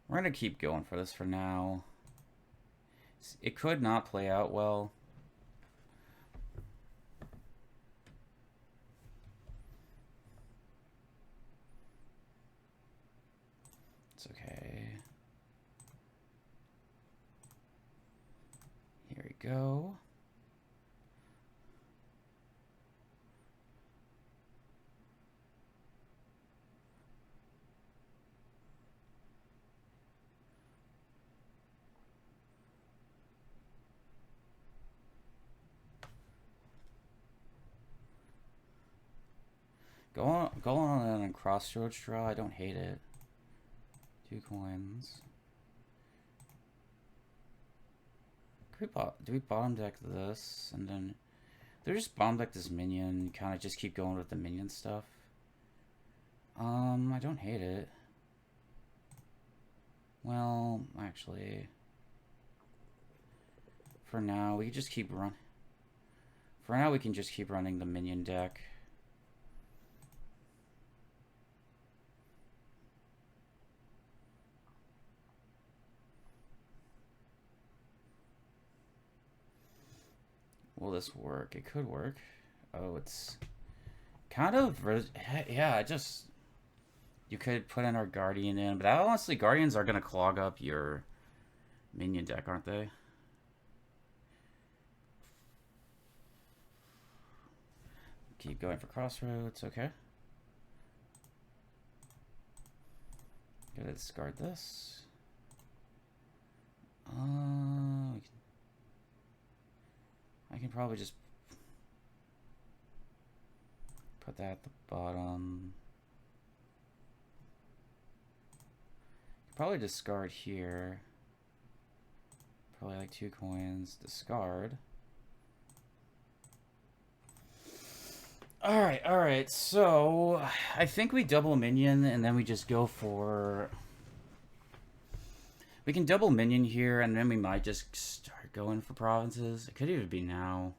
We're gonna keep going for this for now. It could not play out well. It's okay. Here we go. Go on a Crossroads draw. I don't hate it. 2 coins. Do we bottom deck this and then they're just bottom deck this minion? Kind of just keep going with the minion stuff. I don't hate it. Well, actually, for now we can just keep run. For now, we can just keep running the minion deck. Will this work? It could work. Oh, it's kind of... Yeah, just... You could put in our Guardian in, but honestly, Guardians are going to clog up your minion deck, aren't they? Keep going for Crossroads, okay. Gotta discard this. I can probably just put that at the bottom. Probably discard here. Probably like 2 coins. Discard. Alright, so I think we double minion and then we just go for... We can double minion here and then we might just start going for provinces. It could even be now.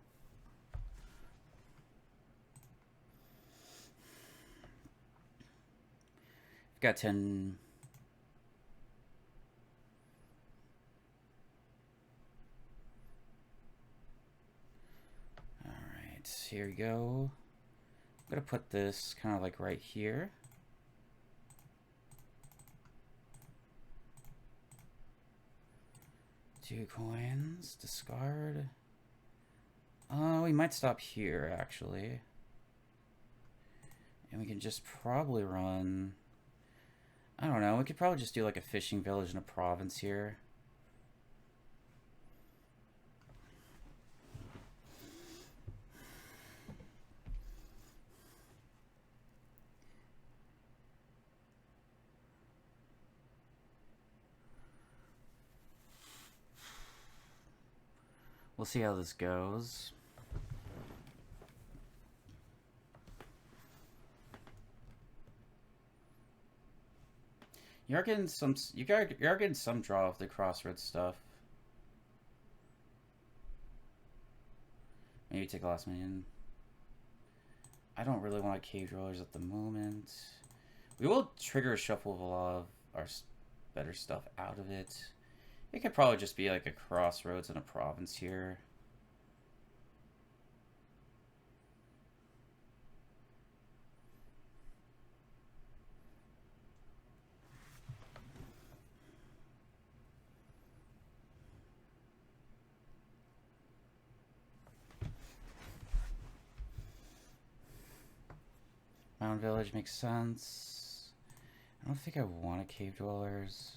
We've got 10... Alright, here we go. I'm gonna put this kind of like right here. Two coins, discard. We might stop here actually. And we can just probably run, I don't know, we could probably just do like a fishing village and a province here. We'll see how this goes. You're getting some draw of the Crossroads stuff. Maybe take the last minion. I don't really want cave dwellers at the moment. We will trigger a shuffle of a lot of our better stuff out of it. It could probably just be like a Crossroads and a province here. Mountain Village makes sense. I don't think I want a cave dwellers.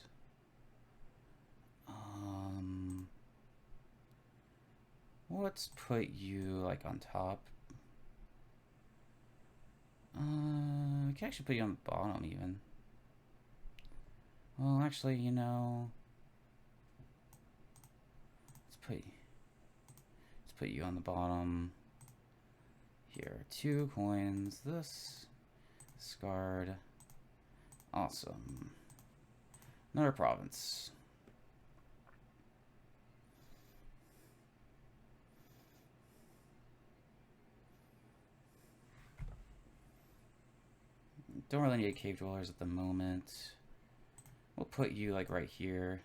Let's put you like on top. We can actually put you on the bottom even. Well, actually, you know, let's put you on the bottom. Here, 2 coins. This discard. Awesome. Another province. Don't really need cave dwellers at the moment. We'll put you like right here.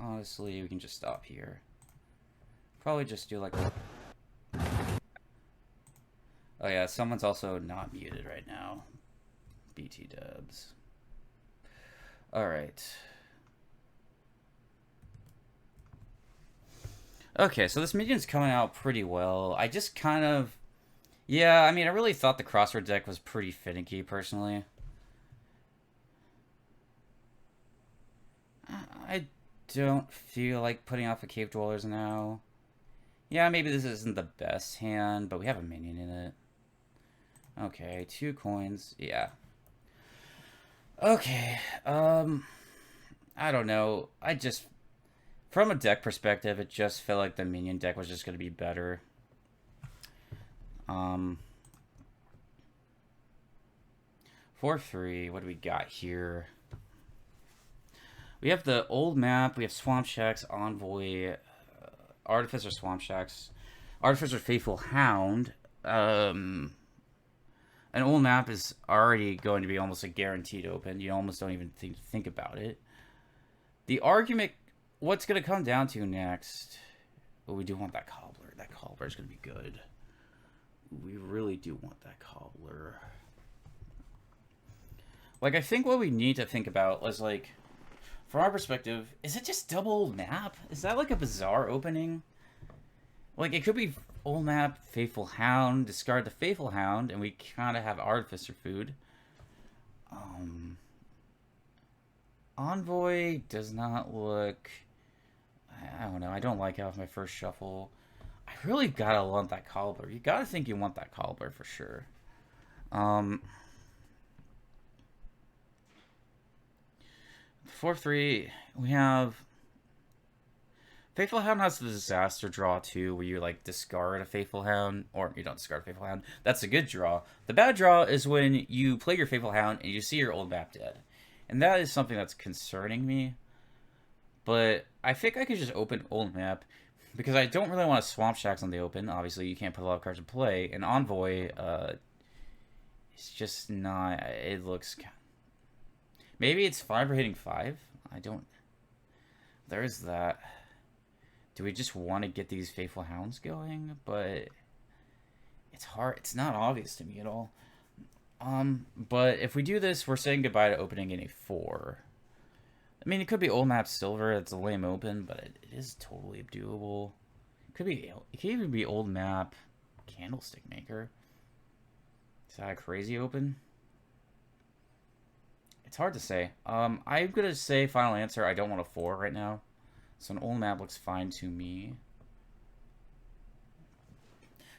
Honestly, we can just stop here. Probably just do like a... Oh yeah, someone's also not muted right now. BT dubs. Alright. Okay, so this Minion's coming out pretty well. I just kind of... Yeah, I mean, I really thought the Crossroads deck was pretty finicky, personally. I don't feel like putting off a Cave Dwellers now. Yeah, maybe this isn't the best hand, but we have a Minion in it. Okay, 2 coins. Yeah. Okay, I don't know. I just... From a deck perspective, it just felt like the Minion deck was just going to be better. For 3, what do we got here? We have the old map. We have Swamp Shacks, Envoy, Artificer Swamp Shacks, Artificer Faithful Hound. An old map is already going to be almost a guaranteed open. You almost don't even think about it. The argument, what's going to come down to next? Well, we do want that Cobbler. That Cobbler is going to be good. We really do want that Cobbler. Like, I think what we need to think about is, like, from our perspective, is it just double old map? Is that, like, a bizarre opening? Like, it could be old map, Faithful Hound, discard the Faithful Hound, and we kind of have Artificer food. Envoy does not look... I don't know. I don't like it off my first shuffle. I really gotta want that Cobbler. You gotta think you want that Cobbler for sure. For 3, we have... Faithful Hound has the Disaster draw too, where you like discard a Faithful Hound, or you don't discard a Faithful Hound. That's a good draw. The bad draw is when you play your Faithful Hound and you see your old map dead. And that is something that's concerning me. But I think I could just open old map, because I don't really want to Swamp Shacks on the open. Obviously, you can't put a lot of cards in play. And Envoy, it's just not... It looks... Maybe it's 5 for hitting 5? I don't... There's that. Do we just want to get these Faithful Hounds going? But it's hard. It's not obvious to me at all. But if we do this, we're saying goodbye to opening in a 4. I mean, it could be old map silver. It's a lame open, but it is totally doable. It could even be old map Candlestick Maker. Is that a crazy open? It's hard to say. I'm gonna say final answer. I don't want a 4 right now. So an old map looks fine to me.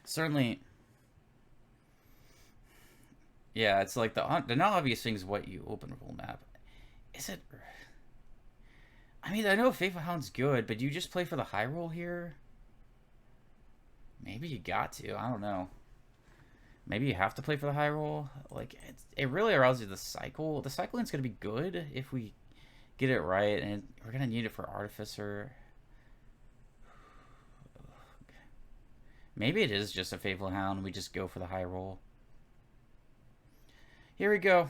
Certainly. Yeah, it's like the not obvious thing is what you open with old map. Is it? I mean, I know Faithful Hound's good, but do you just play for the high roll here? Maybe you got to. I don't know. Maybe you have to play for the high roll. Like, it really arouses the cycle. The cycling's going to be good if we get it right, and we're going to need it for Artificer. Maybe it is just a Faithful Hound. We just go for the high roll. Here we go.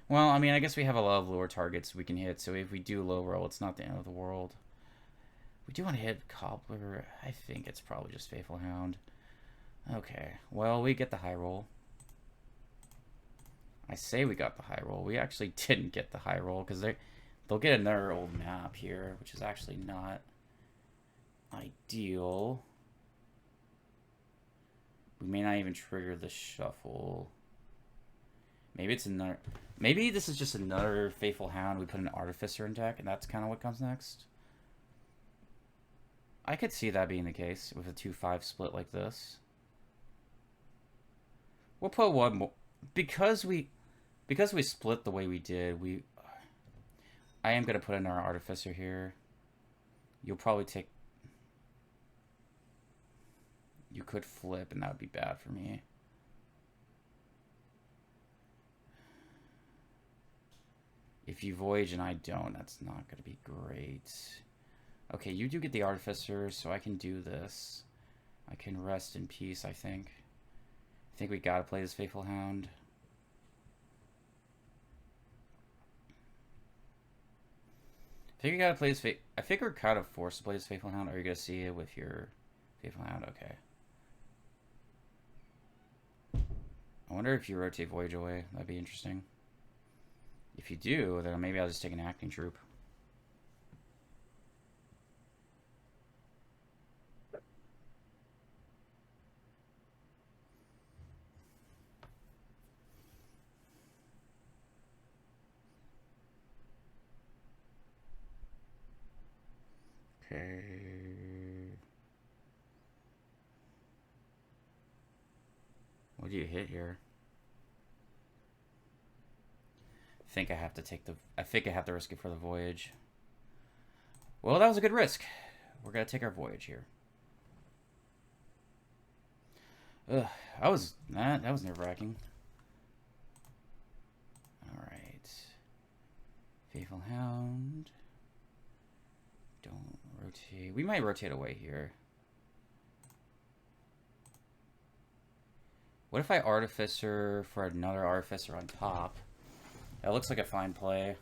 Well, I mean, I guess we have a lot of lower targets we can hit, so if we do low roll, it's not the end of the world. We do want to hit Cobbler. I think it's probably just Faithful Hound. Okay, well, we get the high roll. I say we got the high roll. We actually didn't get the high roll, because they'll get another old map here, which is actually not ideal. We may not even trigger the shuffle. Maybe it's another... Maybe this is just another Faithful Hound. We put an Artificer in deck, and that's kind of what comes next. I could see that being the case with a 2-5 split like this. We'll put one more. Because we split the way we did, I am going to put in our Artificer here. You'll probably take... You could flip, and that would be bad for me. If you Voyage and I don't, that's not going to be great. Okay, you do get the Artificer, so I can do this. I can rest in peace, I think. I think we got to play this Faithful Hound. I think we got to play this I think we're kind of forced to play this Faithful Hound. Are you going to see it with your Faithful Hound? Okay. I wonder if you rotate Voyage away. That'd be interesting. If you do, then maybe I'll just take an Acting Troop. Okay. What do you hit here? I think I have to take the... I think I have to risk it for the Voyage. Well, that was a good risk. We're going to take our Voyage here. Ugh, that was nerve-wracking. Alright. Faithful Hound. Don't rotate. We might rotate away here. What if I Artificer for another Artificer on top? That looks like a fine play.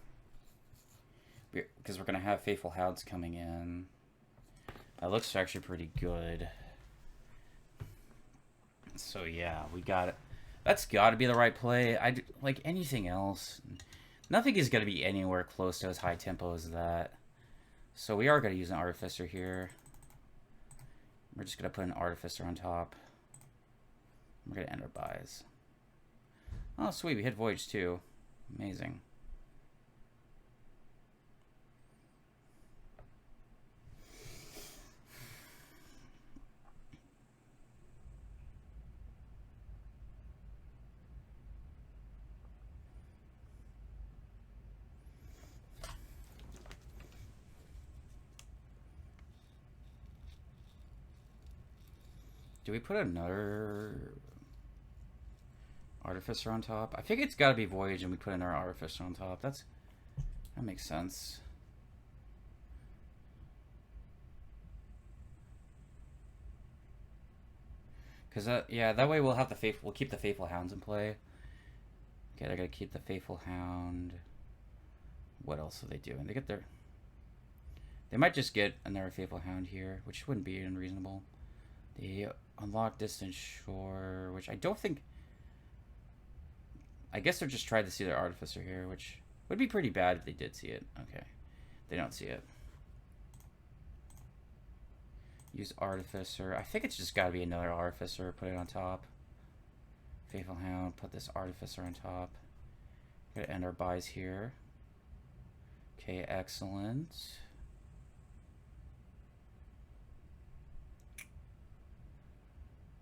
Because we're going to have Faithful Hounds coming in. That looks actually pretty good. So yeah, we got it. That's got to be the right play. Like anything else, nothing is going to be anywhere close to as high tempo as that. So we are going to use an Artificer here. We're just going to put an Artificer on top. We're going to end our buys. Oh, sweet. We hit Voyage too. Amazing. Do we put another Artificer on top? I think it's got to be Voyage, and we put another Artificer on top. That makes sense. Because yeah, that way we'll have we'll keep the Faithful Hounds in play. Okay, they're gonna keep the Faithful Hound. What else are they doing? They might just get another Faithful Hound here, which wouldn't be unreasonable. They unlock Distant Shore, which I don't think... I guess they're just trying to see their Artificer here, which would be pretty bad if they did see it. Okay. They don't see it. Use Artificer. I think it's just got to be another Artificer. Put it on top. Faithful Hound. Put this Artificer on top. We're going to end our buys here. Okay, excellent.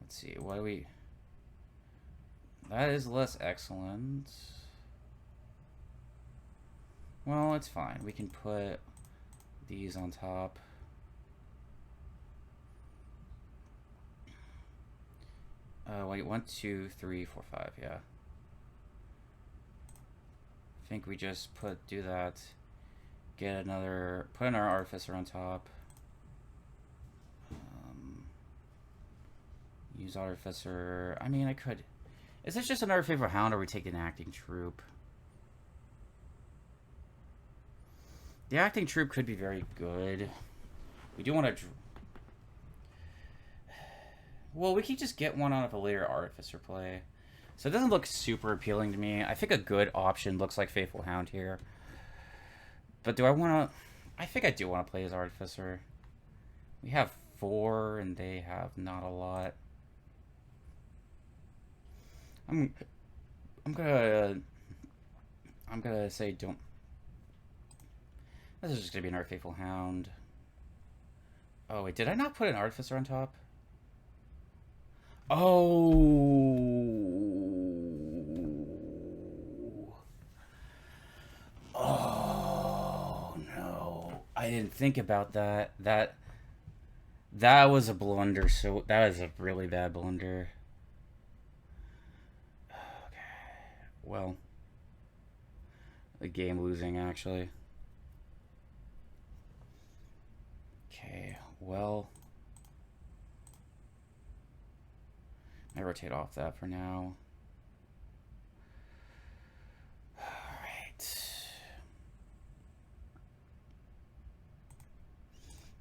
Let's see, what do we... That is less excellent. Well, it's fine. We can put these on top. Wait, 1, 2, 3, 4, 5, yeah. I think we just do that. Get another, put another Artificer on top. Use Artificer. I mean, I could. Is this just another Faithful Hound, or are we taking an Acting Troop? The Acting Troop could be very good. We do want to... Well, we could just get one out of a later Artificer play. So it doesn't look super appealing to me. I think a good option looks like Faithful Hound here. But do I want to... I think I do want to play as Artificer. We have 4, and they have not a lot. I'm gonna say don't. This is just gonna be another Faithful Hound. Oh wait, did I not put an Artificer on top? Oh. Oh no. I didn't think about that. That was a blunder. So that is a really bad blunder. Okay. Well, the game losing actually. Okay. Well, I rotate off that for now. Alright.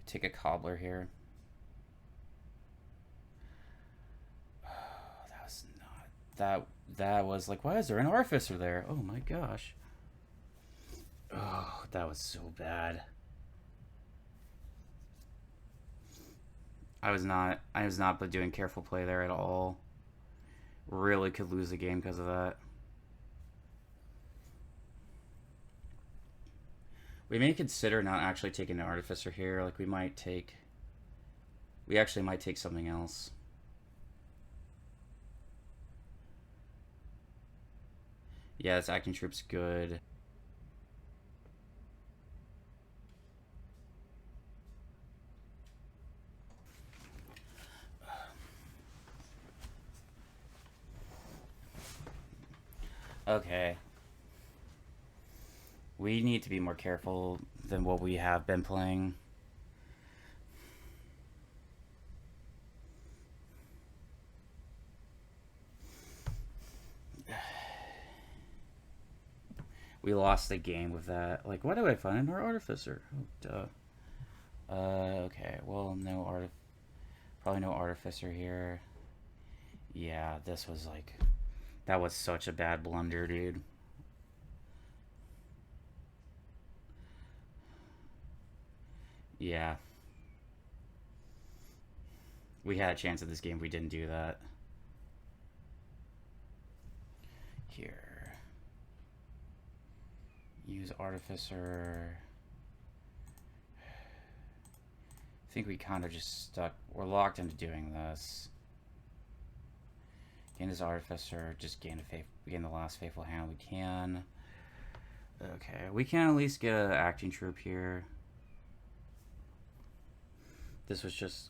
Take a cobbler here. Oh, that was not that was like, why is there an artificer there? Oh my gosh. Oh, that was so bad. I was not doing careful play there at all. Really could lose the game because of that. We may consider not actually taking an artificer here. Like we actually might take something else. Yeah, this acting troop's good. Okay. We need to be more careful than what we have been playing. We lost the game with that. Like, why do I find another artificer? Oh, duh. Okay. Well, probably no artificer here. Yeah, this was like, that was such a bad blunder, dude. Yeah. We had a chance at this game. We didn't do that. Here. Use artificer. I think we kind of just stuck. We're locked into doing this. Gain this artificer. Just gain the last faithful hand we can. Okay, we can at least get an acting troop here. This was just.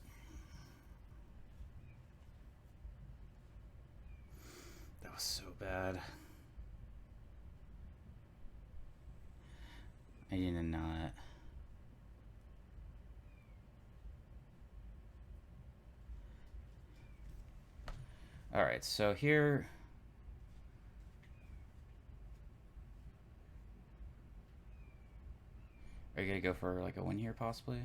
That was so bad. I did not. Alright, so here. Are you gonna go for like a win here, possibly?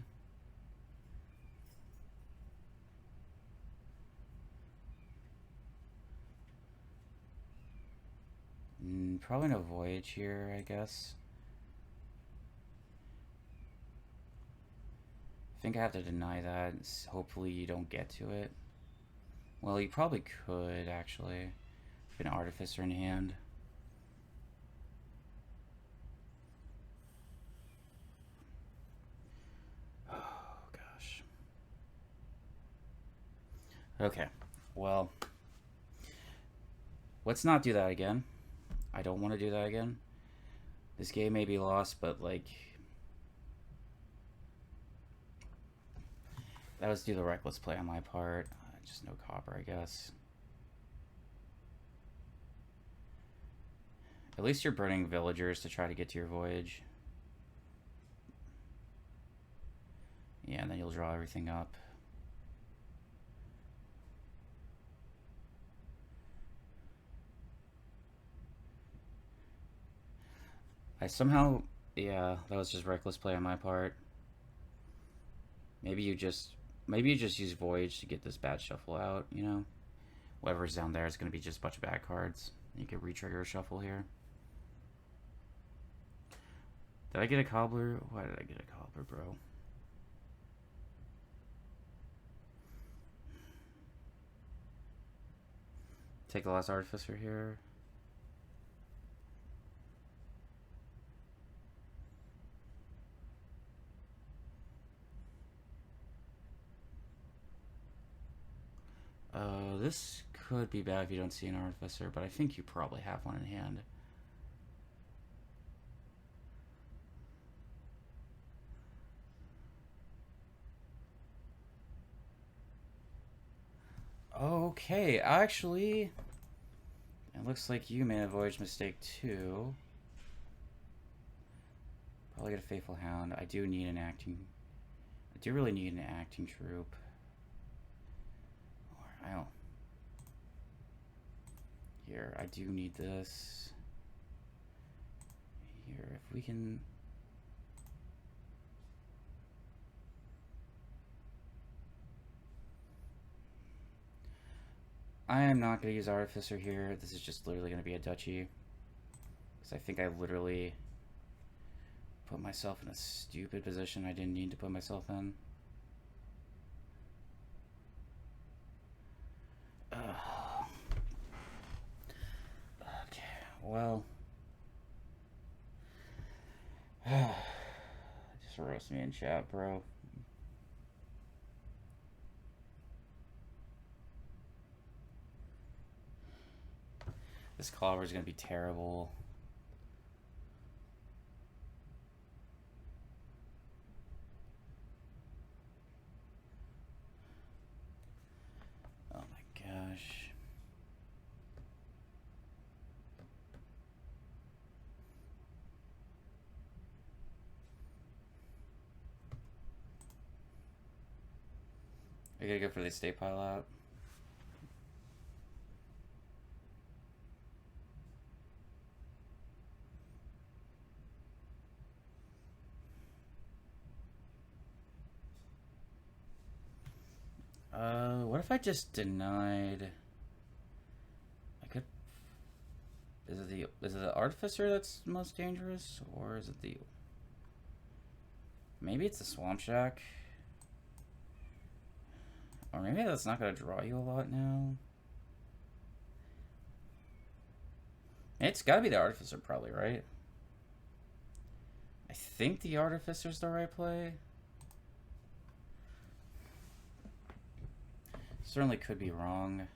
Probably no voyage here, I guess. I think I have to deny that. Hopefully you don't get to it. Well, you probably could, actually. An artificer in hand. Oh, gosh. Okay. Well, let's not do that again. I don't want to do that again. This game may be lost, but, like... That was due to reckless play on my part. Just no copper, I guess. At least you're burning villagers to try to get to your voyage. Yeah, and then you'll draw everything up. I somehow... Yeah, that was just reckless play on my part. Maybe you just use Voyage to get this bad shuffle out, you know? Whatever's down there is going to be just a bunch of bad cards. You can re-trigger a shuffle here. Did I get a cobbler? Why did I get a cobbler, bro? Take the last artificer here. This could be bad if you don't see an artificer, but I think you probably have one in hand. Okay, actually, it looks like you made a voyage mistake too. Probably get a faithful hound. I do need an acting. I do really need an acting troop. Or I don't. Here, I do need this. Here, if we can. I am not going to use Artificer here. This is just literally going to be a duchy. Because I think I literally put myself in a stupid position I didn't need to put myself in. Okay, well. Just roast me in chat, bro. This clobber is going to be terrible. Oh my gosh. I gotta go for the estate pile out. What if I just denied? I could. Is it the artificer that's most dangerous, or is it the? Maybe it's the swamp shack, or maybe that's not gonna draw you a lot now. It's gotta be the artificer, probably, right? I think the artificer's the right play. Certainly could be wrong.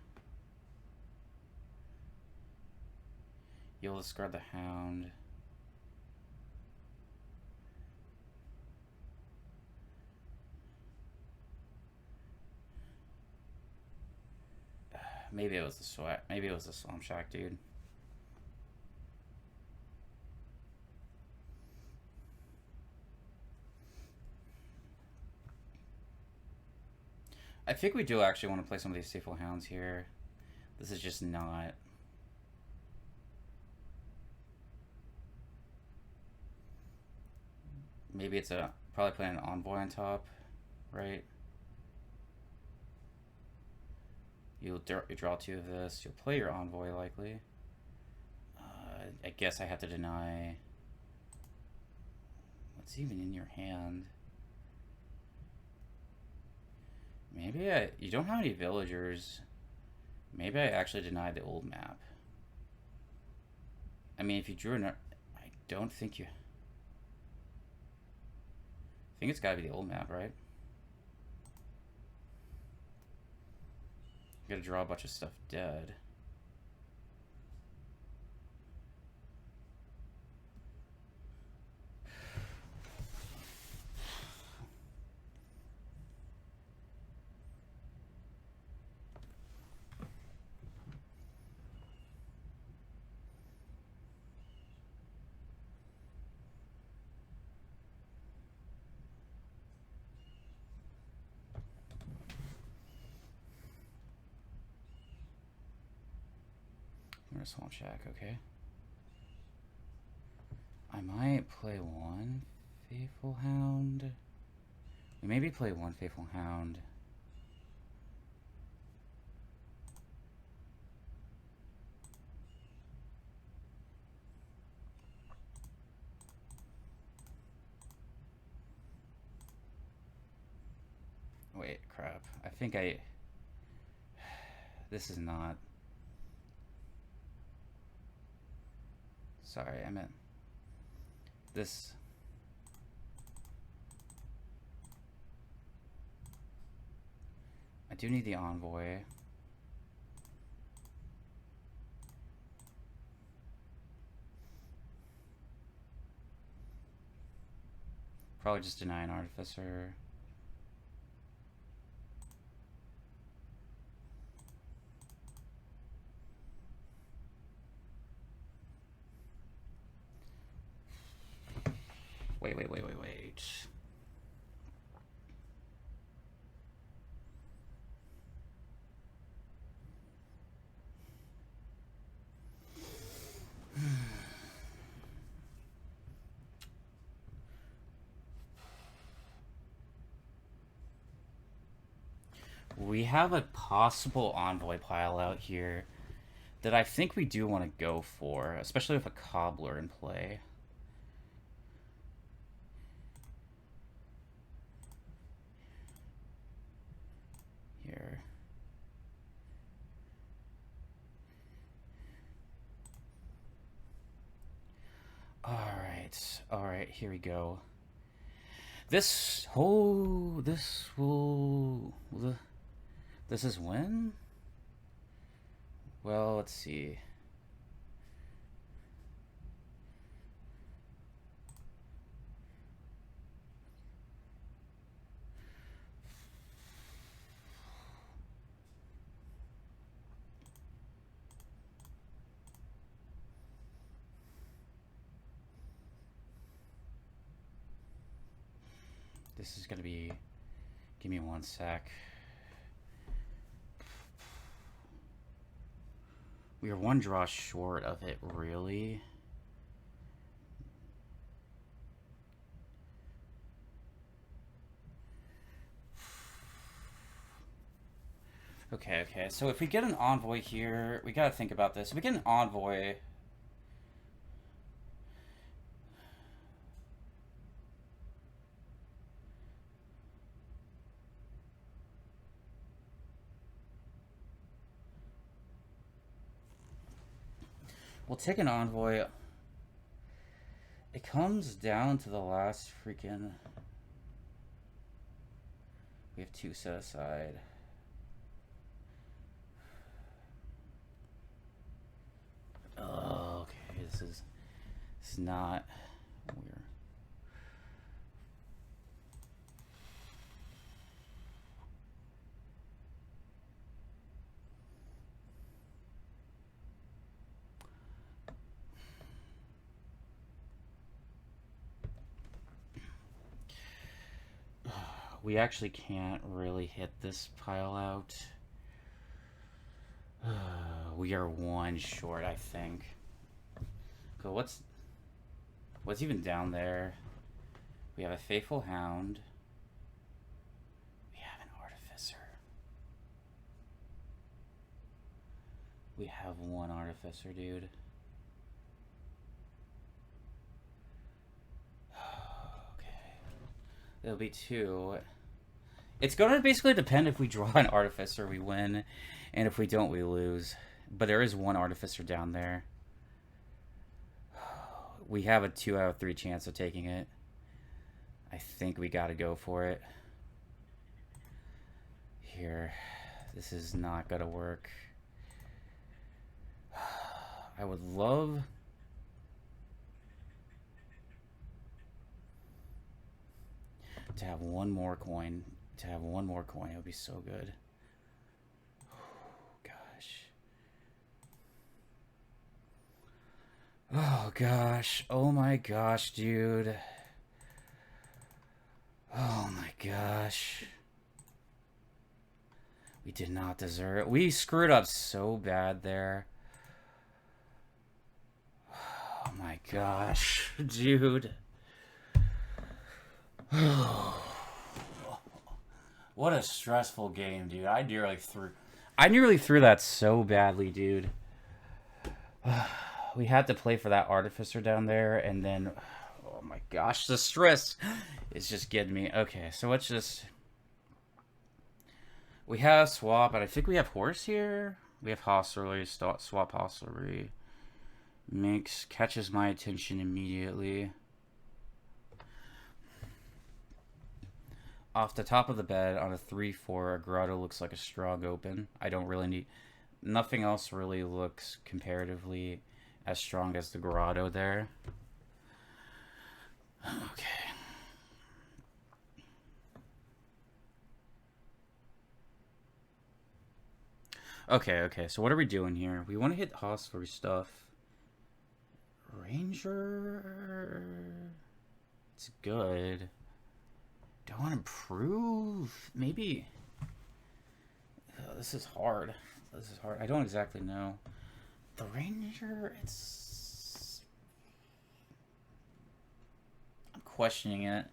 You'll discard the hound. Maybe it was the swat. Maybe it was the swamp shack, dude. I think we do actually want to play some of these faithful hounds here. This is just not. Maybe it's probably playing an envoy on top, right? You draw two of this. You'll play your envoy likely. I guess I have to deny. What's even in your hand? Maybe you don't have any villagers. Maybe I actually denied the old map. I mean, if you drew I don't think you. I think it's got to be the old map, right? You gotta draw a bunch of stuff dead. Swamp shack, okay. I might play one faithful hound. We maybe play one faithful hound. Wait, crap. I think this is not. Sorry, I meant this. I do need the envoy. probably just deny an Artificer. Wait. We have a possible Envoy pile out here that I think we do want to go for, especially with a Cobbler in play. Here. Alright, here we go. This is when? Well, let's see. This is gonna be, give me one sec. We are one draw short of it, really. Okay, so if we get an Envoy here, we gotta think about this. If we get an Envoy, we'll take an Envoy. It comes down to the last freaking... We have 2 set aside. Oh, okay, this is not weird. We actually can't really hit this pile out. We are 1 short, I think. Cool, what's even down there? We have a Faithful Hound. We have an Artificer. We have 1 Artificer, dude. Okay. It'll be 2. It's going to basically depend if we draw an Artificer, we win. And if we don't, we lose. But there is 1 Artificer down there. We have a 2 out of 3 chance of taking it. I think we gotta go for it. Here. This is not gonna work. I would love... to have 1 more coin. To have 1 more coin, it would be so good. Oh gosh, oh my gosh, dude. Oh my gosh. We did not deserve it. We screwed up so bad there. Oh my gosh, dude. What a stressful game, dude. I nearly threw that so badly, dude. We had to play for that Artificer down there, and then, oh my gosh, the stress is just getting me. Okay, so let's just... We have swap, and I think we have horse here. We have hostelry, swap hostelry. Mix catches my attention immediately. Off the top of the bed on a 3-4, a grotto looks like a strong open. I don't really need... Nothing else really looks comparatively as strong as the grotto there. Okay. Okay, so what are we doing here? We want to hit hostelry stuff. Ranger... It's good. Do I want to improve? Maybe... Oh, this is hard. I don't exactly know. The Ranger, it's... I'm questioning it.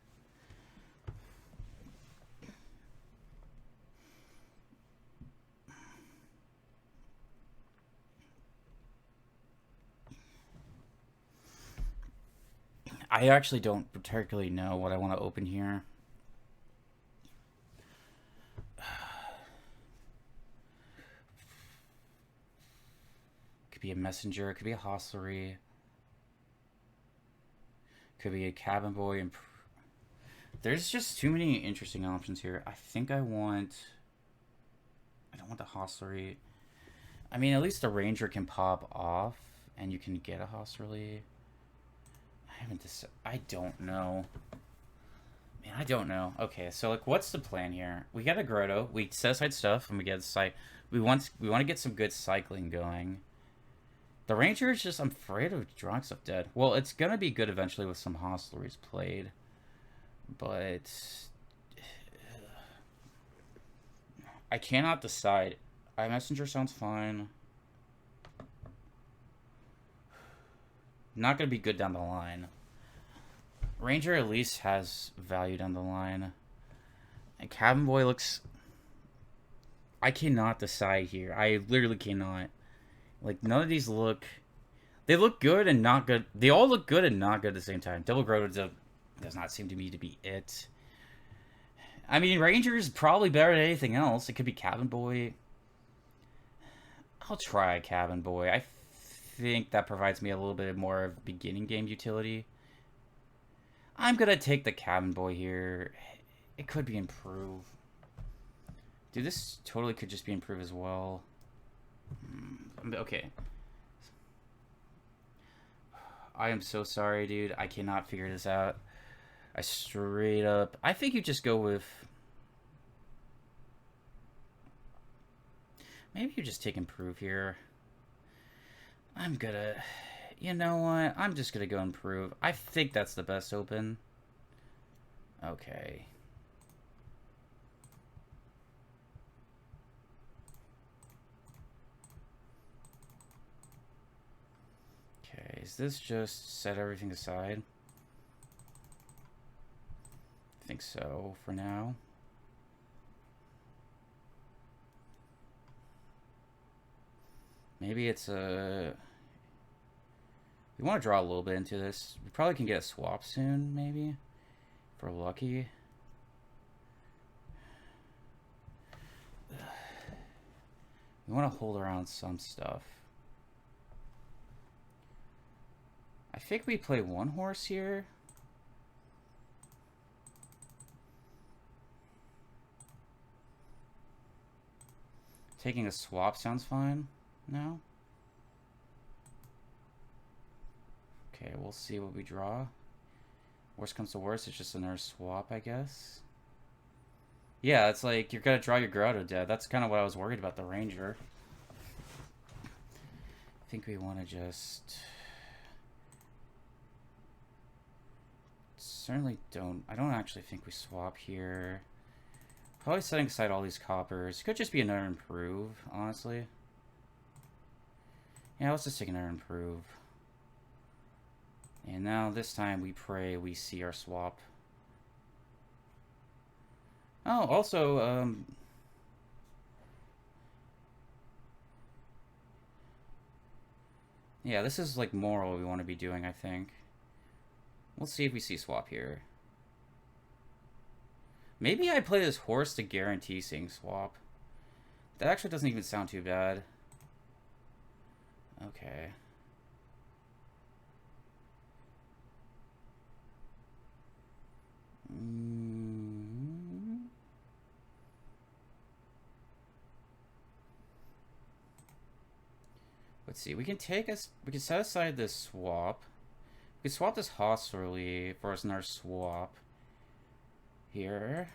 I actually don't particularly know what I want to open here. Could be a messenger, it could be a hostlery, could be a cabin boy. There's just too many interesting options here. I think I don't want the hostlery. I mean, at least the ranger can pop off, and you can get a hostlery. I don't know. Man, I don't know. Okay, so like, what's the plan here? We got a grotto. We set aside stuff, and we get We want to get some good cycling going. The ranger is just, I'm afraid of drawing stuff dead. Well, it's gonna be good eventually with some hostleries played, but I cannot decide. iMessenger sounds fine. Not gonna be good down the line. Ranger at least has value down the line. And Cabin Boy looks... I cannot decide here. I literally cannot. Like, none of these look... They look good and not good. They all look good and not good at the same time. Double Grotto does not seem to me to be it. I mean, Ranger is probably better than anything else. It could be Cabin Boy. I'll try Cabin Boy. I think that provides me a little bit more of beginning game utility. I'm gonna take the Cabin Boy here. It could be improve. Dude, this totally could just be improve as well. Okay. I am so sorry, dude. I cannot figure this out. I straight up... I think you just go with... Maybe you just take improve here. I'm gonna... You know what? I'm just gonna go improve. I think that's the best open. Okay. Okay, is this just set everything aside? I think so for now. Maybe it's a... We want to draw a little bit into this. We probably can get a swap soon, maybe. If we're lucky. We want to hold around some stuff. I think we play one horse here. Taking a swap sounds fine now. Okay, we'll see what we draw. Worst comes to worst, it's just another swap, I guess. Yeah, it's like you're gonna draw your Grotto dead. That's kind of what I was worried about the Ranger. I think we want to just... Certainly don't... I don't actually think we swap here. Probably setting aside all these coppers. Could just be another improve, honestly. Yeah, let's just take another improve. And now this time we pray we see our swap. Oh, also, yeah, this is like moral we want to be doing, I think. We'll see if we see swap here. Maybe I play this horse to guarantee seeing swap. That actually doesn't even sound too bad. Okay. Let's see. We can set aside this swap. We can swap this hostelry for another swap. Here.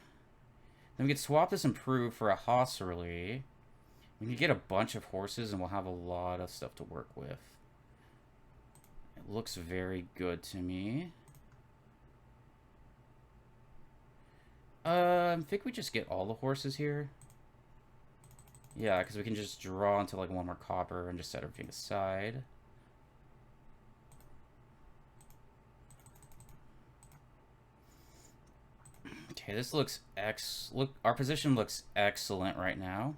Then we can swap this improve for a hostelry. We can get a bunch of horses and we'll have a lot of stuff to work with. It looks very good to me. I think we just get all the horses here. Yeah, because we can just draw into like one more copper and just set everything aside. Okay, this looks look, our position looks excellent right now.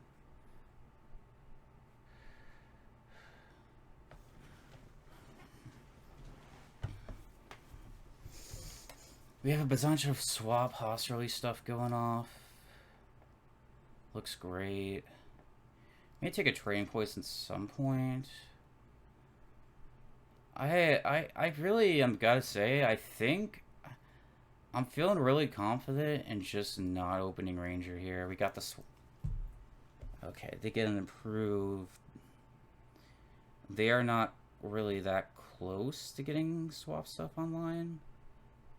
We have a bunch of swap hostility stuff going off. Looks great. May take a trading post at some point. I really am gotta say, I think I'm feeling really confident in just not opening Ranger here. We got the okay, they get an improved. They are not really that close to getting swap stuff online.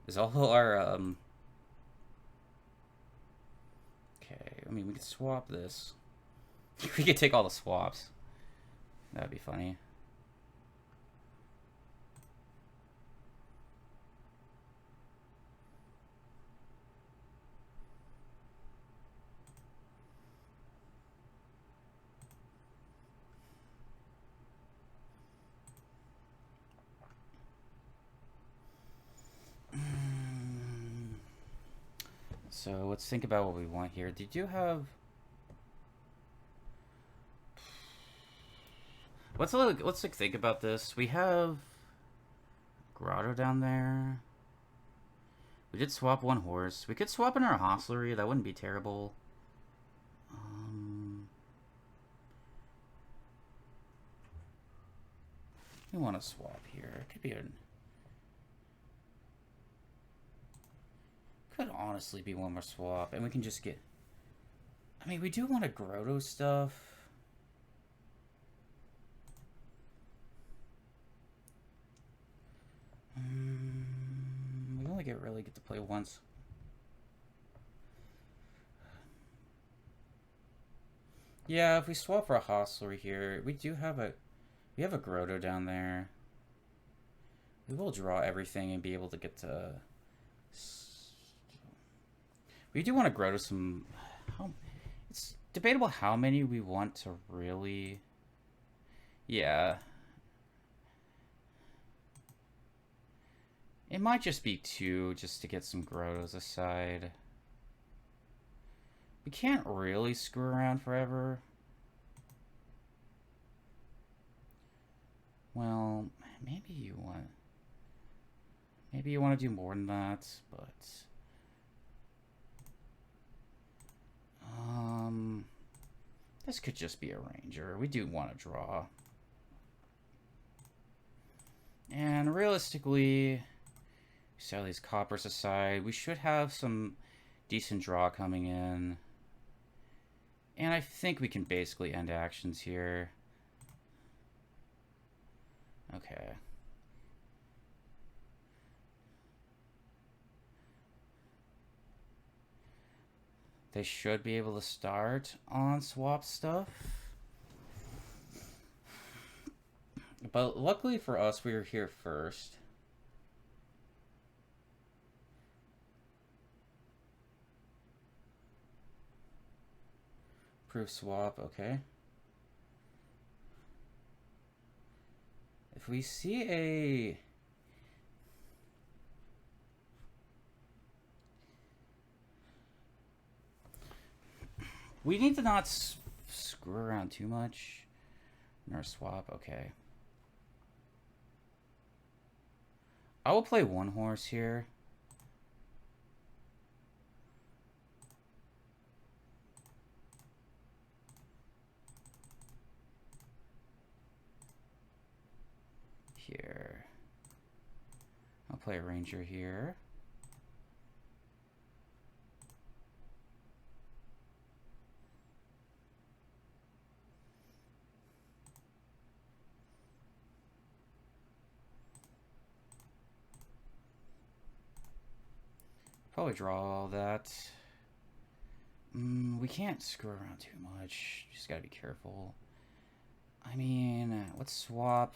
Is all our okay, I mean we could swap this. We could take all the swaps. That'd be funny. So let's think about what we want here. Did you have? Let's like think about this. We have Grotto down there. We did swap one horse. We could swap in our hostlery. That wouldn't be terrible. We want to swap here. It could be an. Could honestly be one more swap, and we can just get. I mean, we do want to Grotto stuff. We only really get to play once. Yeah, if we swap for a hostlery here, we have a Grotto down there. We will draw everything and be able to get to. We do want to Grotto some. It's debatable how many we want to really. Yeah. It might just be 2 just to get some Grottos aside. We can't really screw around forever. Well, maybe you want to do more than that, but this could just be a Ranger. We do want to draw. And realistically, set all these coppers aside. We should have some decent draw coming in. And I think we can basically end actions here. Okay. They should be able to start on swap stuff. But luckily for us, we were here first. Proof swap, okay. If we see a... We need to not screw around too much. Nor swap, okay. I will play one horse here. Here. I'll play a Ranger here. Probably draw all that. We can't screw around too much. Just gotta be careful. I mean, let's swap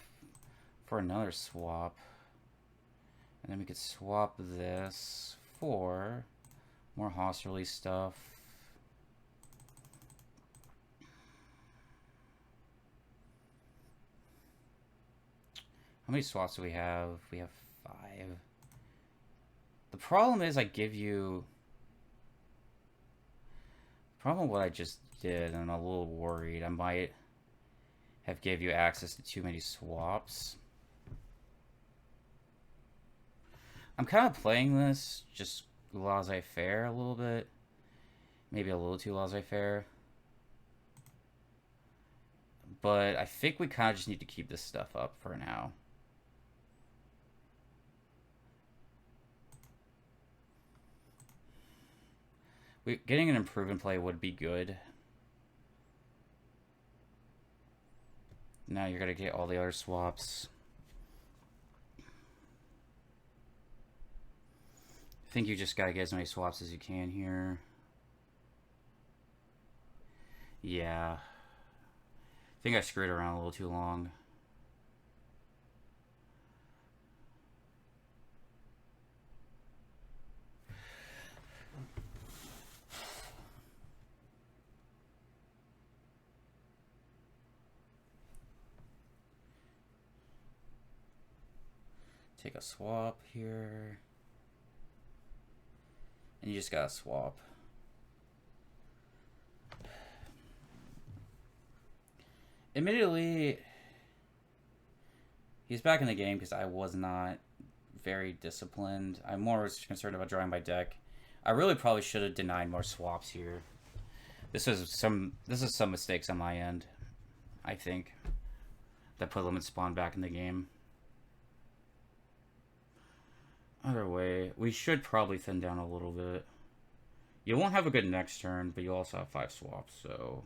for another swap. And then we could swap this for more host release stuff. How many swaps do we have? We have 5. The problem is I give you... The problem with what I just did, and I'm a little worried, I might have gave you access to too many swaps. I'm kind of playing this just laissez-faire a little bit. Maybe a little too laissez-faire. But I think we kind of just need to keep this stuff up for now. Getting an improvement play would be good. Now you're going to get all the other swaps. I think you just got to get as many swaps as you can here. Yeah. I think I screwed around a little too long. Take a swap here. And you just gotta swap. Admittedly, he's back in the game because I was not very disciplined. I'm more concerned about drawing my deck. I really probably should have denied more swaps here. This is some mistakes on my end, I think, that put Lemonspawn back in the game. Either way, we should probably thin down a little bit. You won't have a good next turn, but you also have 5 swaps, so...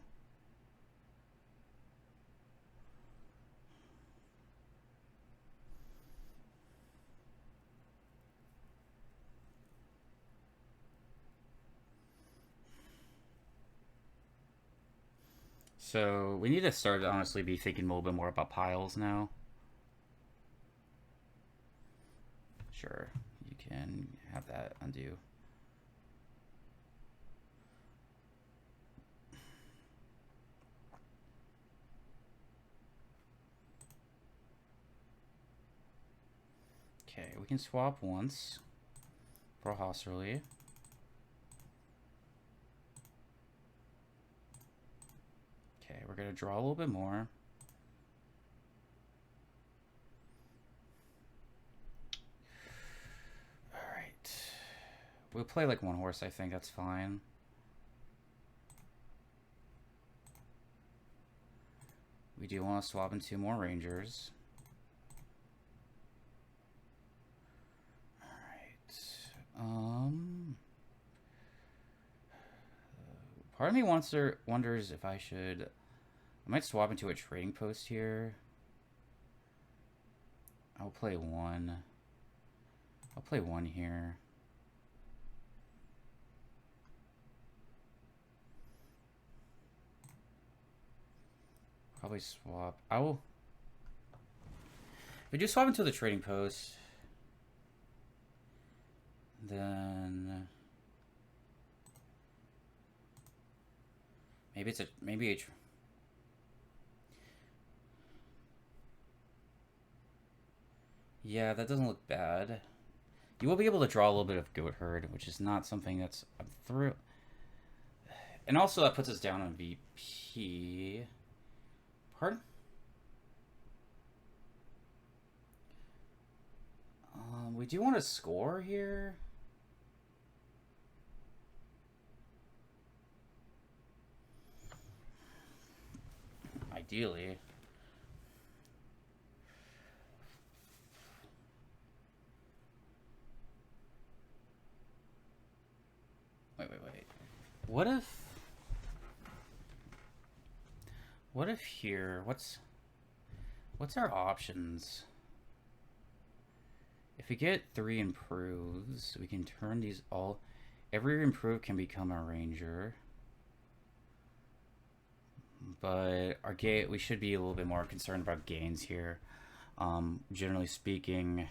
So, we need to start to honestly be thinking a little bit more about piles now. Sure, you can have that undo. Okay, we can swap once for Hosserly. Okay, we're gonna draw a little bit more. Alright. We'll play like one horse, I think that's fine. We do want to swap in 2 more Rangers. Part of me wonders if I should... I might swap into a trading post here. I'll play 1. I'll play 1 here. Probably swap. I will... If I do swap into the trading post, then maybe it's a yeah, that doesn't look bad. You will be able to draw a little bit of Goat Herd, which is not something that's through. And also that puts us down on VP. Pardon? We do want to score here. Ideally. Wait. What if here, what's our options? If we get 3 improves, we can turn these all... Every improve can become a ranger. But our gate, we should be a little bit more concerned about gains here. Generally speaking,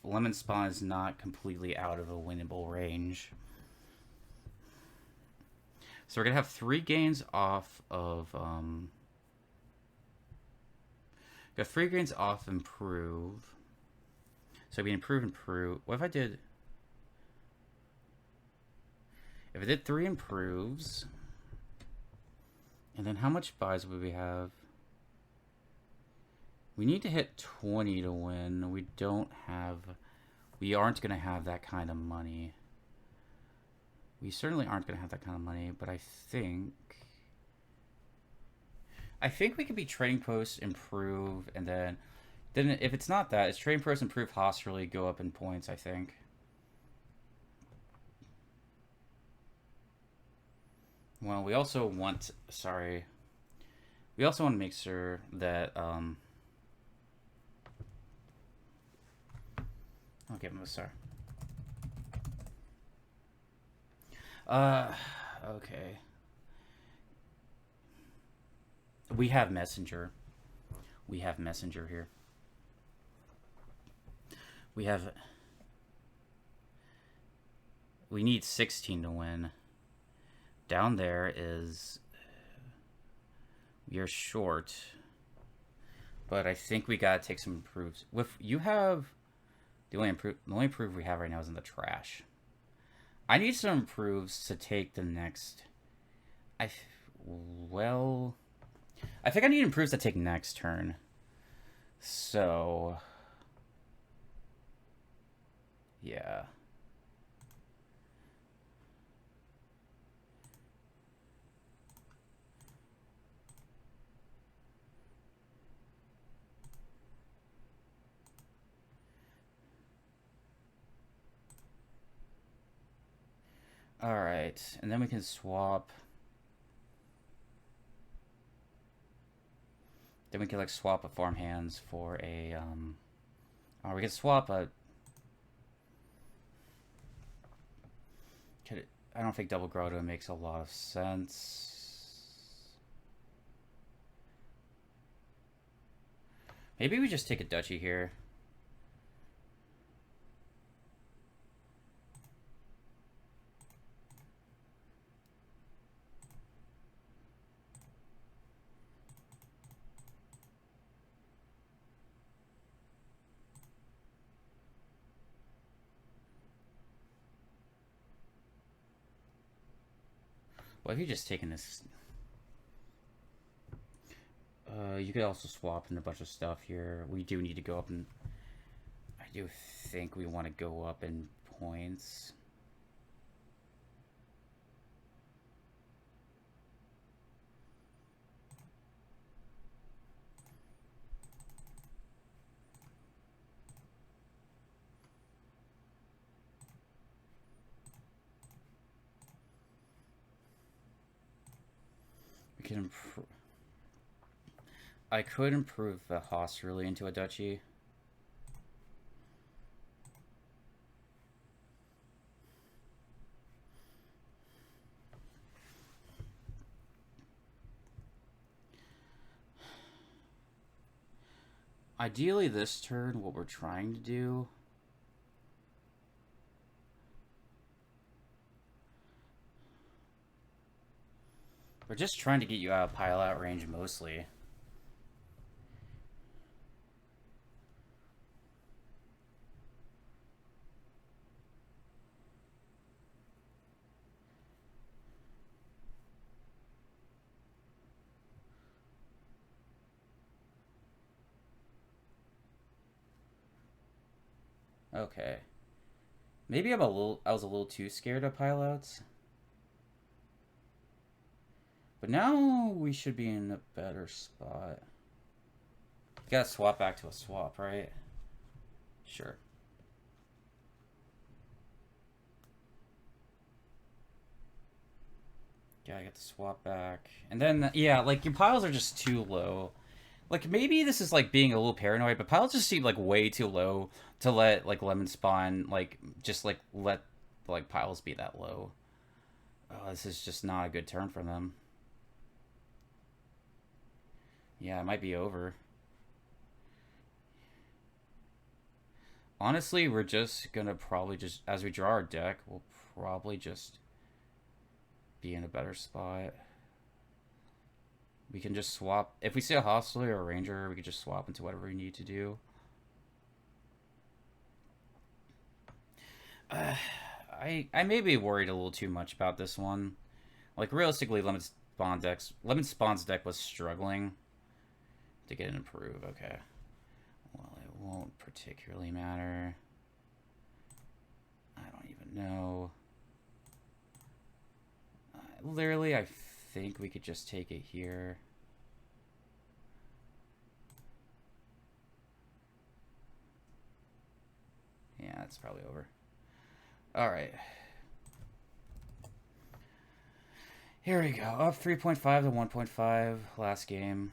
Lemonspawn is not completely out of a winnable range. So we're going to have 3 gains off of... got 3 gains off improve. So we improve. What if I did... If I did 3 improves... And then how much buys would we have? We need to hit 20 to win. We aren't going to have that kind of money. We certainly aren't going to have that kind of money, but I think we could be trading post, improve, and then if it's not that, it's trading post, improve, hostility, go up in points, I think. Well, we also want to make sure that I'll give him a star. Okay. We have messenger. We have messenger here. We need 16 to win. Down there is... We are short. But I think we gotta take some improves. You have... The only improve we have right now is in the trash. I need some improves to take the next... I think I need improves to take next turn. So... Yeah. Alright, and then we can swap. Then we can like swap a farm hands for a or we can swap a I don't think double grotto makes a lot of sense. Maybe we just take a duchy here. What have you just taken this? You could also swap in a bunch of stuff here. We do need to go up, and I do think we want to go up in points. We can improve. I could improve the Haas really into a duchy. Ideally this turn, what we're trying to do... We're just trying to get you out of pile out range mostly. Okay. Maybe I was a little too scared of pile outs. But now we should be in a better spot. You gotta swap back to a swap, right? Sure. Yeah, I get the swap back. And then, yeah, like, your piles are just too low. Like, maybe this is, like, being a little paranoid, but piles just seem, like, way too low to let, like, Lemonspawn, like, just, like, let, like, piles be that low. Oh, this is just not a good turn for them. Yeah, it might be over. Honestly, we're just gonna probably just, as we draw our deck, we'll probably just be in a better spot. We can just swap. If we see a Hostile or a Ranger, we can just swap into whatever we need to do. I may be worried a little too much about this one. Like, realistically, Lemonspawn's deck was struggling to get an improve. Okay. Well, it won't particularly matter. I don't even know. Literally, I think we could just take it here. Yeah, that's probably over. Alright. Here we go. Up 3.5 to 1.5. Last game.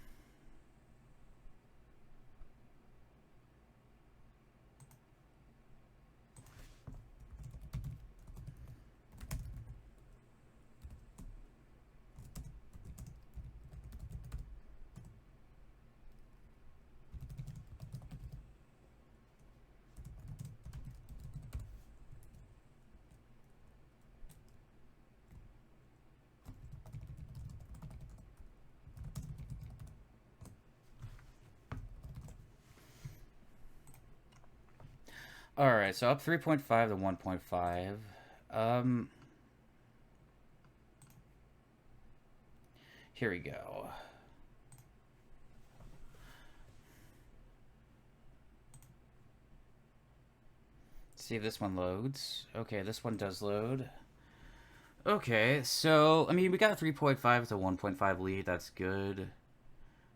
Alright, so up 3.5 to 1.5. Here we go. See if this one loads. Okay, this one does load. Okay, so, I mean, we got a 3.5 to 1.5 lead. That's good.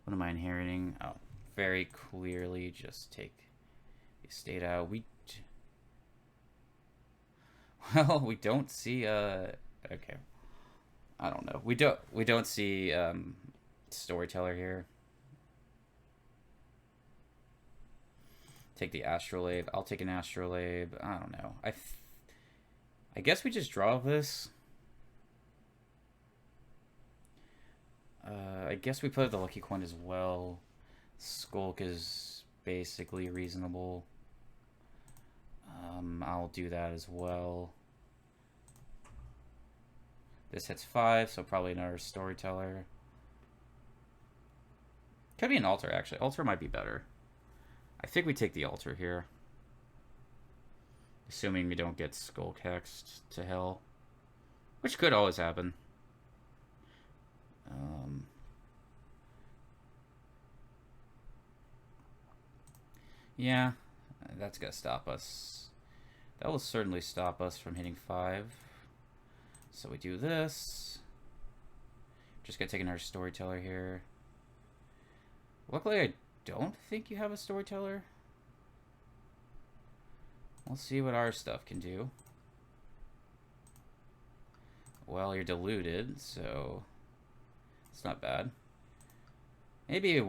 What am I inheriting? Oh, very clearly just take the state out. Well, we don't see, okay. I don't know. We don't see, Storyteller here. Take the Astrolabe. I'll take an Astrolabe. I don't know. I guess we just draw this. I guess we play the Lucky Coin as well. Skulk is basically reasonable. I'll do that as well. This hits 5, so probably another Storyteller. Could be an Altar, actually. Altar might be better. I think we take the Altar here. Assuming we don't get Skulk hexed to hell. Which could always happen. Yeah, that's gonna stop us. That will certainly stop us from hitting 5. So we do this. Just gotta take another Storyteller here. Luckily, I don't think you have a Storyteller. We'll see what our stuff can do. Well, you're diluted, so it's not bad. Maybe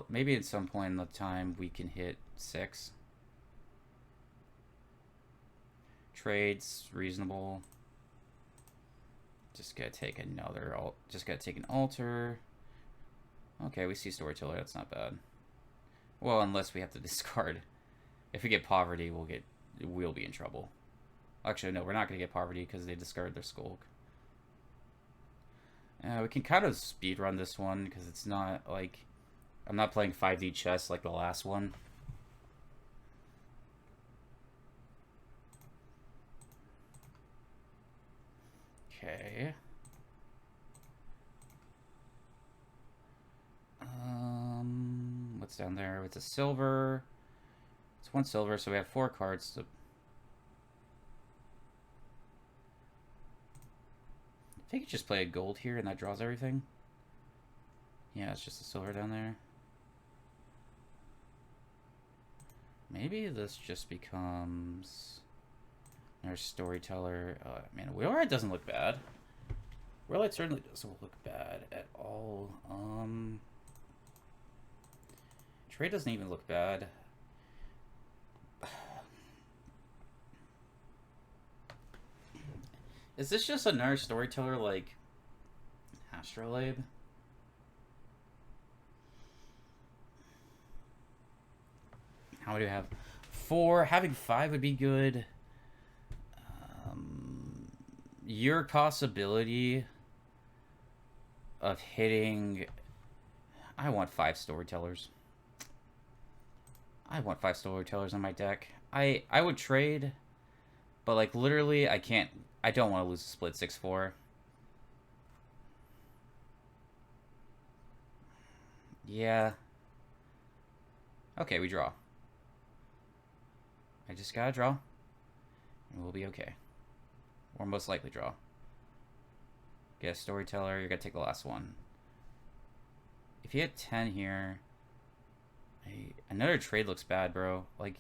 maybe at some point in the time we can hit 6. Trades reasonable. Just gotta take an Altar. Okay, we see Storyteller. That's not bad. Well, unless we have to discard. If we get Poverty, we'll be in trouble. Actually, no, we're not gonna get Poverty because they discard their Skulk. We can kind of speedrun this one because it's not like I'm not playing 5D chess like the last one. Okay. What's down there? It's a silver. It's 1 silver, so we have 4 cards to. I think you just play a gold here and that draws everything. Yeah, it's just a silver down there. Maybe this just becomes our Storyteller. Man, Wheelwright doesn't look bad. Wheelwright certainly doesn't look bad at all. Trade doesn't even look bad. Is this just another storyteller like Astrolabe? How many do we have? 4. Having 5 would be good. Your possibility of hitting... I want 5 storytellers. I want 5 storytellers on my deck. I would trade, but like literally I can't... I don't want to lose a split 6-4. Yeah. Okay, we draw. I just gotta draw. And we'll be okay. Or most likely draw. Get a storyteller, you're gonna take the last one. If you hit 10 here... another trade looks bad, bro. Like,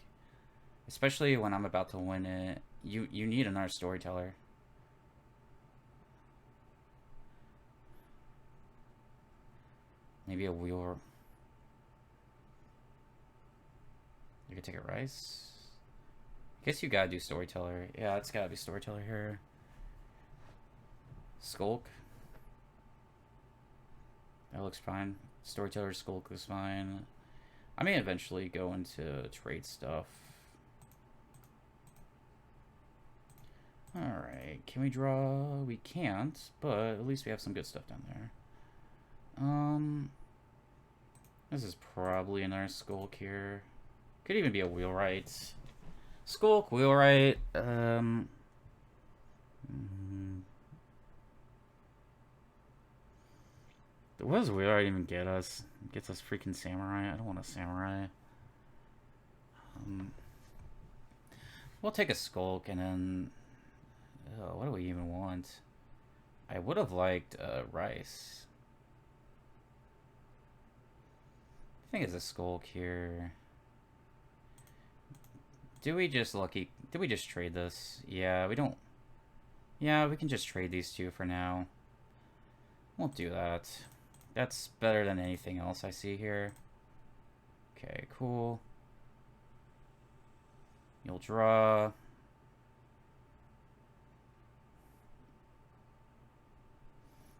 especially when I'm about to win it. You need another storyteller. Maybe a wheel. You could take a rice. I guess you gotta do storyteller. Yeah, it's gotta be storyteller here. Skulk. That looks fine. Storyteller Skulk is fine. I may eventually go into trade stuff. Alright, can we draw? We can't, but at least we have some good stuff down there. This is probably another Skulk here. Could even be a wheelwright. Skulk, wheelwright. What does wheelwright even get us? It gets us freaking samurai. I don't want a samurai. We'll take a Skulk and then... what do we even want? I would have liked rice. I think it's a Skulk here. Do we just trade this? Yeah, we don't... Yeah, we can just trade these two for now. Won't do that. That's better than anything else I see here. Okay, cool. You'll draw.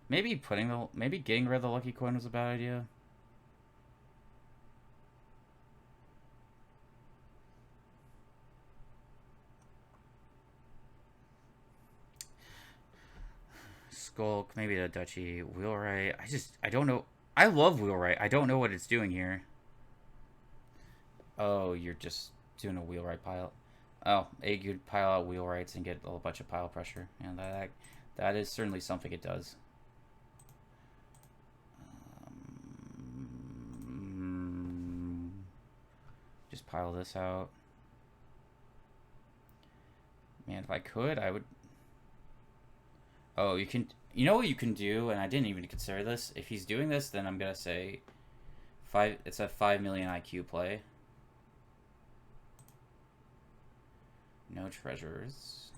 Maybe getting rid of the lucky coin was a bad idea. Skulk, maybe the duchy, wheelwright. I don't know. I love wheelwright. I don't know what it's doing here. Oh, you're just doing a wheelwright pile. Oh, you could pile out wheelwrights and get a whole bunch of pile pressure. And that is certainly something it does. Just pile this out. Man, if I could, I would... Oh, you can... You know what you can do, and I didn't even consider this. If he's doing this, then I'm going to say... It's a 5 million IQ play. No treasures.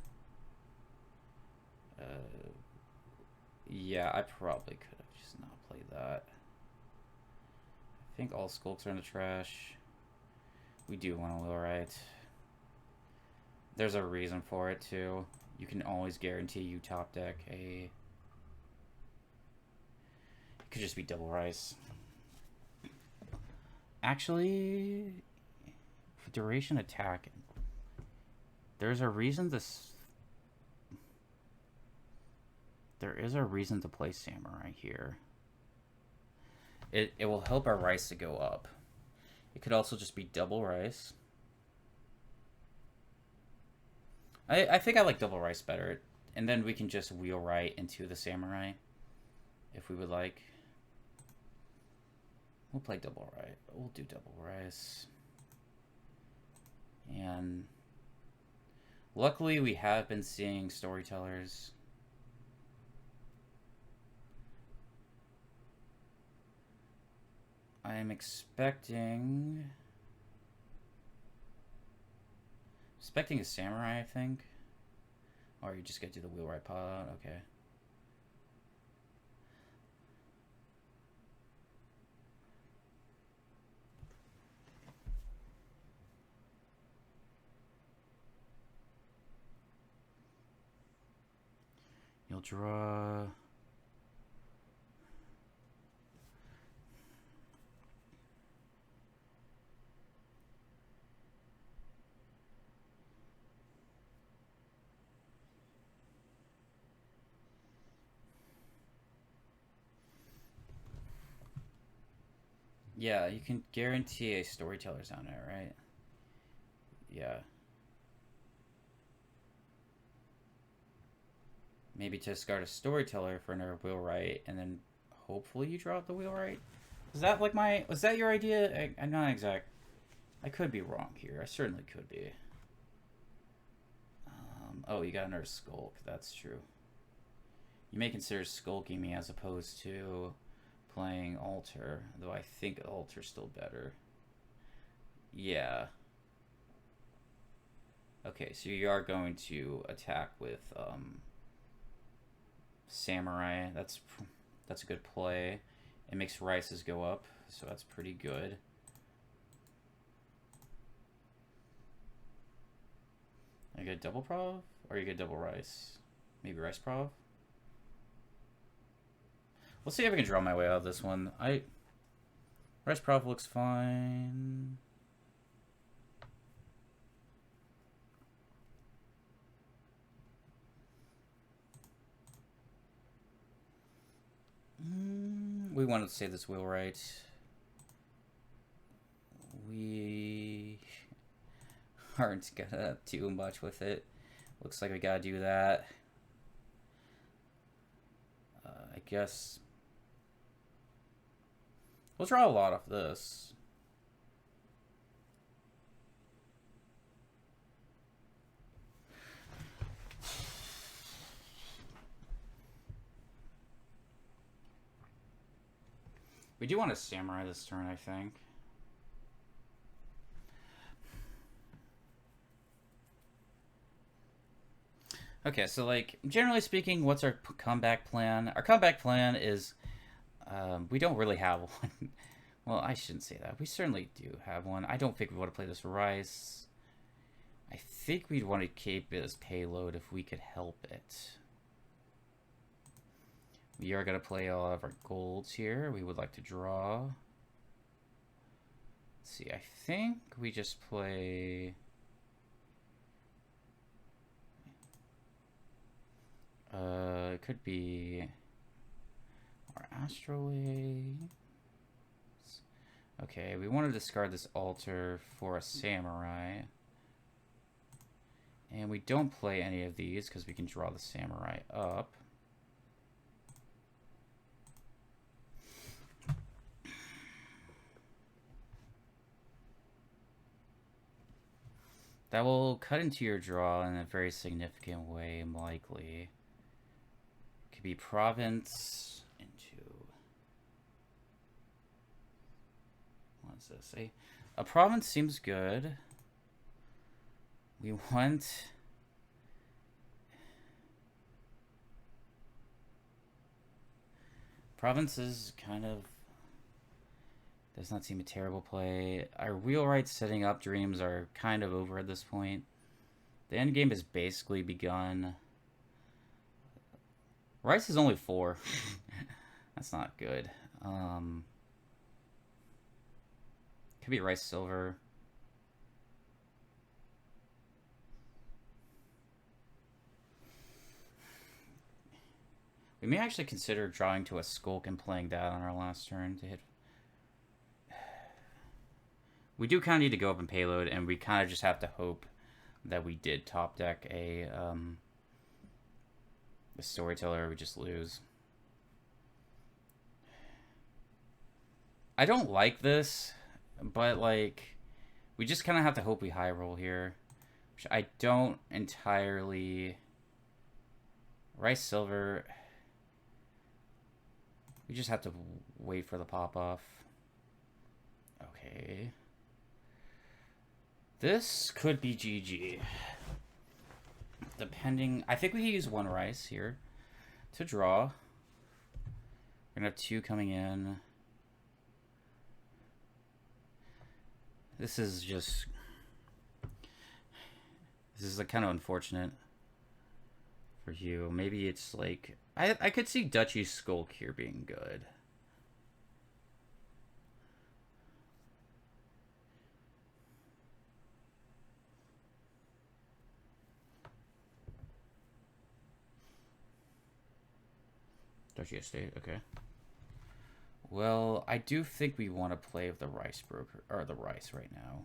Yeah, I probably could have just not played that. I think all Skulks are in the trash. We do want to wheelwright. There's a reason for it, too. You can always guarantee you top deck a... It could just be double rice. Actually, for duration attack, there's a reason this... There is a reason to play samurai here. It will help our rice to go up. It could also just be double rice. I think I like double rice better. And then we can just wheelwright into the samurai if we would like. We'll play double rice. We'll do double rice. And luckily we have been seeing storytellers. I'm expecting a samurai, I think. Or you just gotta do the wheelwright pile. Okay. He'll draw. Yeah, you can guarantee a storyteller's down there, right? Yeah. Maybe to discard a storyteller for another wheelwright, and then hopefully you draw out the wheelwright. Is that like my? Was that your idea? I'm not exact. I could be wrong here. I certainly could be. Oh, you got another skulk. That's true. You may consider skulking me as opposed to playing altar, though I think alter's still better. Yeah. Okay, so you are going to attack with samurai. That's a good play. It makes rices go up, so that's pretty good. You get double prov, or you get double rice? Maybe rice prov. We'll see if I can draw my way out of this one. Rice prov looks fine. We wanted to save this wheelwright. We aren't gonna do much with it. Looks like we gotta do that. I guess we'll draw a lot of this. We do want a samurai this turn, I think. Okay, so like generally speaking, what's our comeback plan? Our comeback plan is we don't really have one. Well, I shouldn't say that. We certainly do have one. I don't think we want to play this rice. I think we'd want to keep it as payload if we could help it. We are going to play all of our golds here. We would like to draw. Let's see, I think we just play... it could be our astrolabe. Okay, we want to discard this altar for a samurai. And we don't play any of these because we can draw the samurai up. That will cut into your draw in a very significant way, likely. Could be province into... What is this? A province seems good. We want... Province is kind of... Does not seem a terrible play. Our wheelwrights setting up dreams are kind of over at this point. The end game has basically begun. Rice is only 4. That's not good. Could be rice silver. We may actually consider drawing to a skulk and playing that on our last turn to hit. We do kind of need to go up and payload, and we kind of just have to hope that we did top deck a storyteller, or we just lose. I don't like this, but like we just kind of have to hope we high roll here, which I don't entirely. Rice silver. We just have to wait for the pop off. Okay. This could be GG. Depending... I think we can use 1 rice here to draw. We're going to have 2 coming in. This is just... This is like kind of unfortunate for you. Maybe it's like I could see Duchy Skulk here being good. Duchy Estate, okay. Well, I do think we want to play with the Rice Broker or the Rice right now.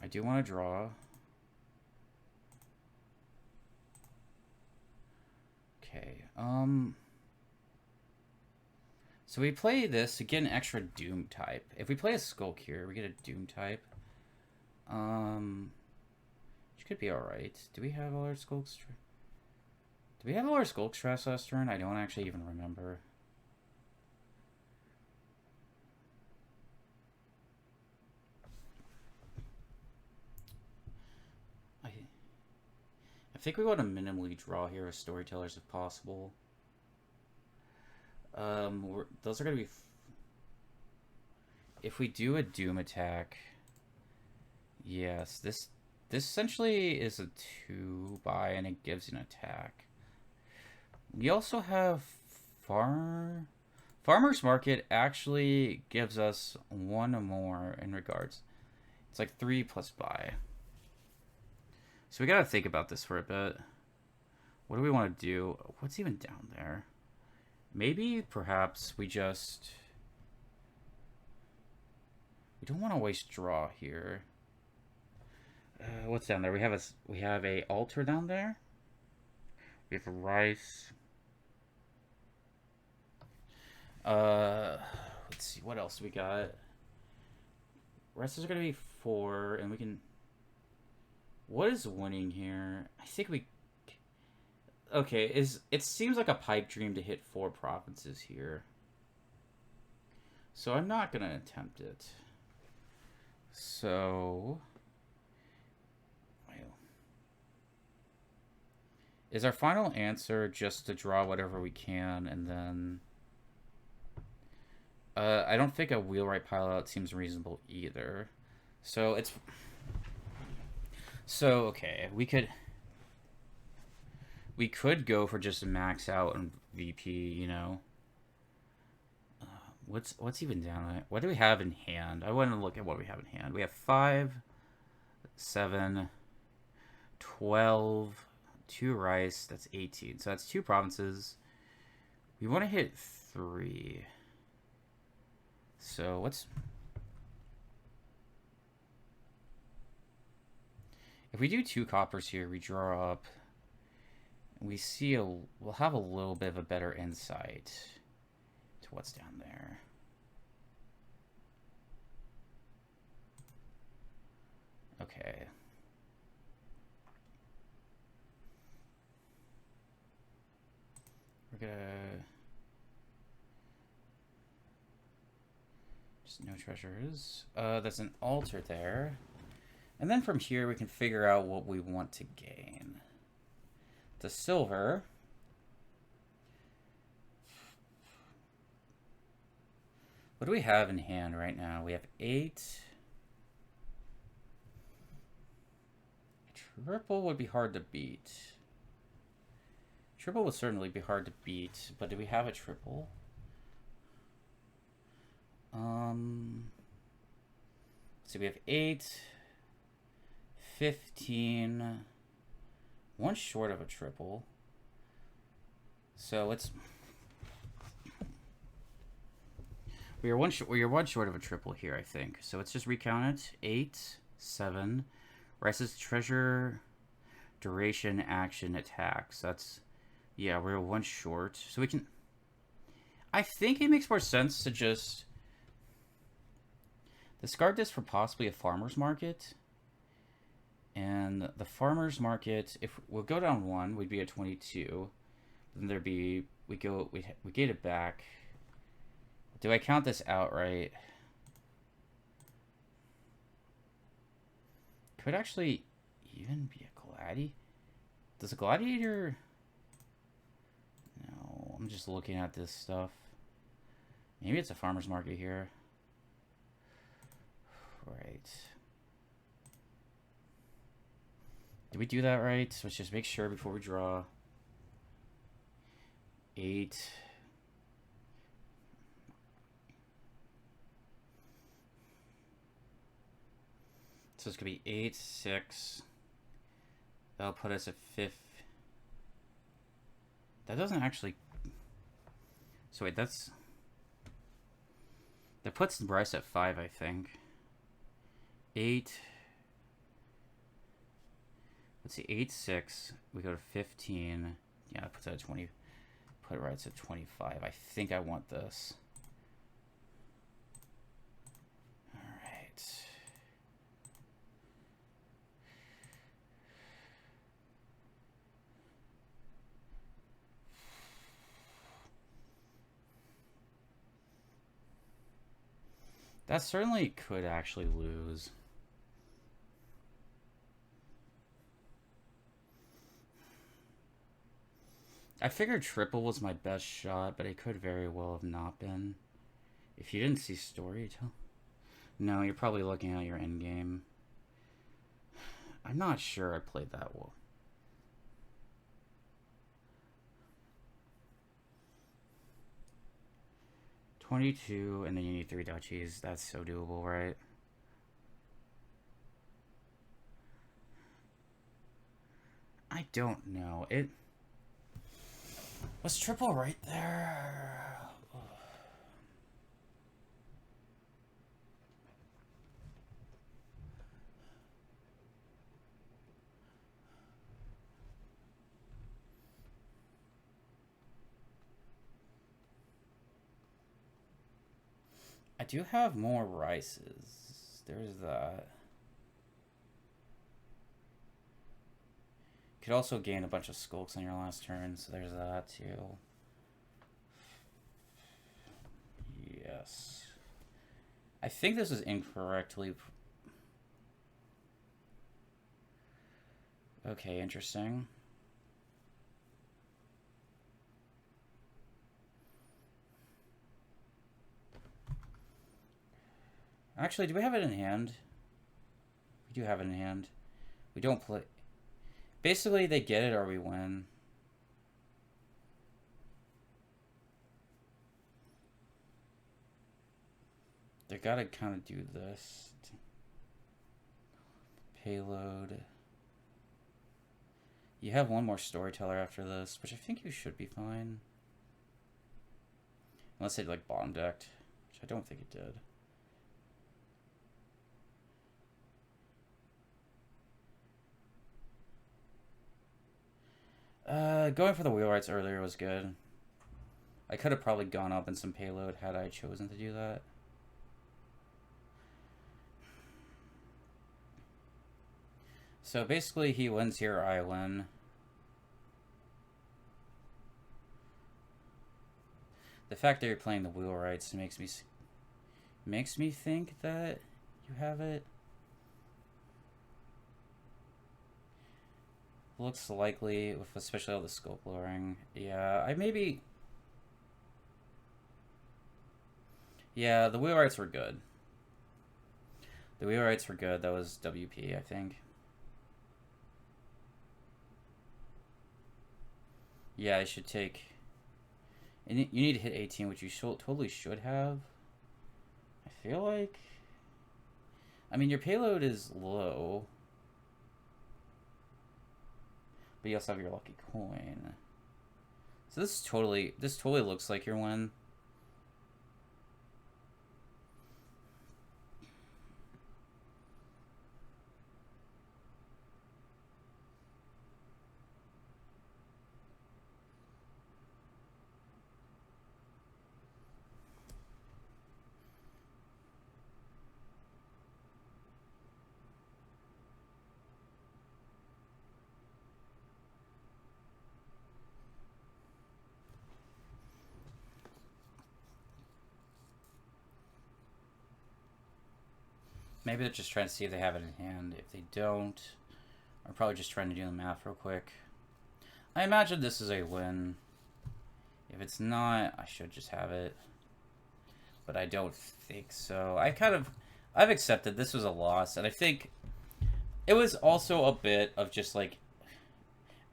I do want to draw. Okay. So we play this to get an extra Doom type. If we play a Skulk here, we get a Doom type. Which could be alright. Do we have all our Skulks? Do we have all our Skulk stress last turn? I don't actually even remember. I think we want to minimally draw here with Storytellers if possible. Those are going to be... If we do a Doom attack... Yes, this essentially is a 2-buy and it gives an attack. We also have Farmer's Market actually gives us one more in regards. It's like 3 plus buy. So we gotta think about this for a bit. What do we want to do? What's even down there? Maybe, perhaps, we don't want to waste draw here. What's down there? We have a altar down there. We have a rice. Let's see, what else we got? Rest is gonna be 4, and we can... What is winning here? I think we... Okay, it seems like a pipe dream to hit 4 provinces here. So I'm not going to attempt it. So... Is our final answer just to draw whatever we can and then... I don't think a wheelwright pileout seems reasonable either. So it's... So, okay, we could go for just a max out and VP, you know. What's even down there? What do we have in hand? I want to look at what we have in hand. We have 5, 7, 12, 2 rice. That's 18. So that's 2 provinces. We want to hit 3. So what's... If we do 2 coppers here, we draw up. We see we'll have a little bit of a better insight to what's down there. Okay. We're gonna just no treasures. There's an altar there. And then from here, we can figure out what we want to gain. The silver. What do we have in hand right now? We have 8. Triple would be hard to beat. Triple would certainly be hard to beat, but do we have a triple? So we have 8. 15, 1 short of a triple. So let's... We are one short of a triple here, I think. So let's just recount it. 8, 7. Rice's treasure, duration, action, attack. So that's... Yeah, we're 1 short. So we can... I think it makes more sense to just... discard this for possibly a farmer's market. And the farmer's market, if we'll go down 1, we'd be at 22. Then there'd be we get it back. Do I count this outright? Could actually even be a gladi. Does a gladiator? No, I'm just looking at this stuff. Maybe it's a farmer's market here. Right. Did we do that right? Let's just make sure before we draw. 8. So it's going to be 8, 6. That'll put us at 5th. That doesn't actually... So wait, that's... That puts Bryce at 5, I think. 8... Let's see, 8, 6. We go to 15. Yeah, that puts it at 20. Put it right at 25. I think I want this. Alright. That certainly could actually lose. I figured triple was my best shot, but it could very well have not been. If you didn't see Storytell... No, you're probably looking at your endgame. I'm not sure I played that well. $22, and then you need 3 duchies. That's so doable, right? I don't know. It... Was triple right there? I do have more rices. There's that. Could also gain a bunch of skulks on your last turn, so there's that too. Yes. I think this is incorrectly... Okay, interesting. Actually, do we have it in hand? We do have it in hand. We don't play... Basically, they get it or we win. They gotta kind of do this. Payload. You have one more storyteller after this, which I think you should be fine. Unless it like bottom decked, which I don't think it did. Going for the wheelwrights earlier was good. I could have probably gone up in some payload had I chosen to do that. So basically he wins here, I win. The fact that you're playing the wheelwrights makes me think that you have it. Looks likely, with especially all the scope lowering. Yeah, I maybe... Yeah, the wheelwrights were good. The wheelwrights were good. That was WP, I think. Yeah, I should take... And you need to hit 18, which you totally should have. I feel like... I mean, your payload is low. But you also have your lucky coin. So this totally looks like your win. Maybe they're just trying to see if they have it in hand. If they don't, I'm probably just trying to do the math real quick. I imagine this is a win. If it's not, I should just have it. But I don't think so. I've accepted this was a loss, and I think It was also a bit of just like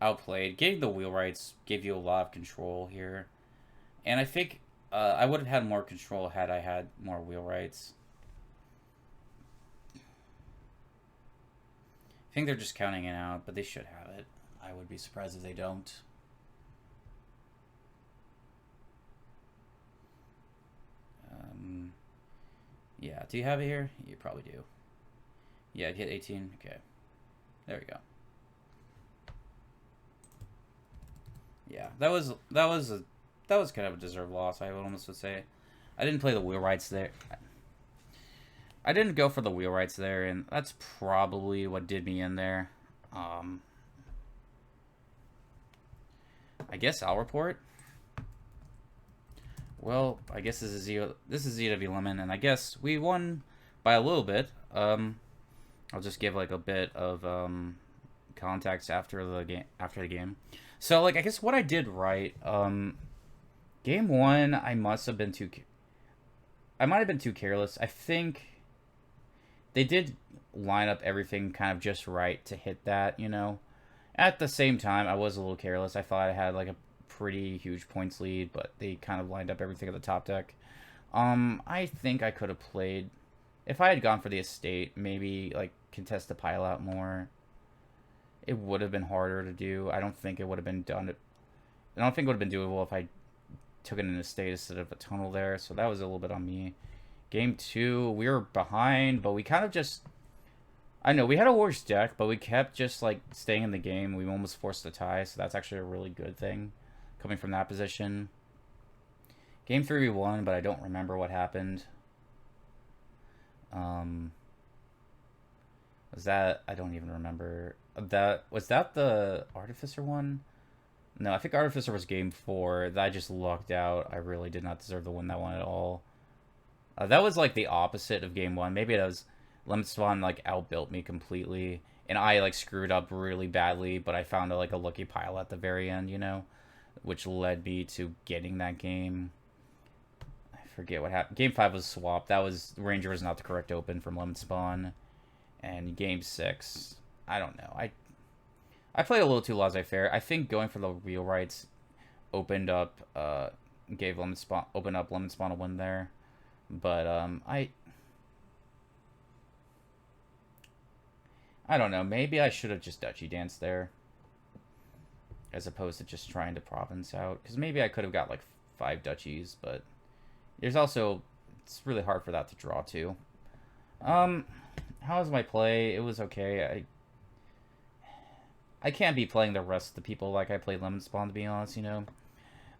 outplayed. Getting the wheelwrights gave you a lot of control here, and I think I would have had more control had I had more wheelwrights. I think they're just counting it out, but they should have it. I would be surprised if they don't. Yeah, do you have it here? You probably do. Yeah, hit 18. Okay, there we go. Yeah, that was kind of a deserved loss. I would almost would say. I didn't play the wheelwrights there. I didn't go for the wheelwrights there, and that's probably what did me in there. I guess I'll report. Well, I guess this is zwlemon, and I guess we won by a little bit. I'll just give like a bit of context after the game. So like I guess what I did right. Game one, I must have been too. I might have been too careless. I think they did line up everything kind of just right to hit that. You know, at the same time, I was a little careless. I thought I had like a pretty huge points lead, but they kind of lined up everything at the top deck. I think I could have played if I had gone for the estate, maybe like contest the pile out more. It would have been harder to do. I don't think it would have been done. I don't think it would have been doable if I took it in a estate instead of a tunnel there. So that was a little bit on me. Game two, we were behind, but we kind of just. I know we had a worse deck, but we kept just like staying in the game. We almost forced a tie, so that's actually a really good thing coming from that position. Game three we won, but I don't remember what happened. Was that I don't even remember. Was that the Artificer one? No, I think Artificer was game four. That I just lucked out. I really did not deserve to win that one at all. That was like the opposite of game one. Maybe it was Lemonspawn like outbuilt me completely, and I like screwed up really badly. But I found like a lucky pile at the very end, you know, which led me to getting that game. I forget what happened. Game five was swapped. That was Ranger was not the correct open from Lemonspawn, and game six, I don't know. I played a little too laissez-faire. I think going for the wheelwrights opened up, gave Lemonspawn a win there. But I don't know. Maybe I should have just Dutchy danced there, as opposed to just trying to province out. Because maybe I could have got like 5 Dutchies, but there's also it's really hard for that to draw too. How was my play? It was okay. I can't be playing the rest of the people like I played Lemonspawn, to be honest, you know.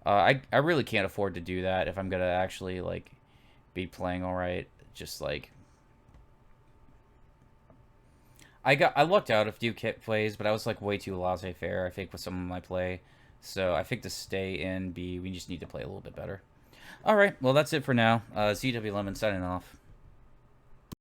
I really can't afford to do that if I'm gonna actually like be playing alright. Just like I lucked out a few kit plays, but I was like way too laissez-faire, I think, with some of my play. So I think to stay in B, we just need to play a little bit better. Alright, well that's it for now. zwlemon signing off.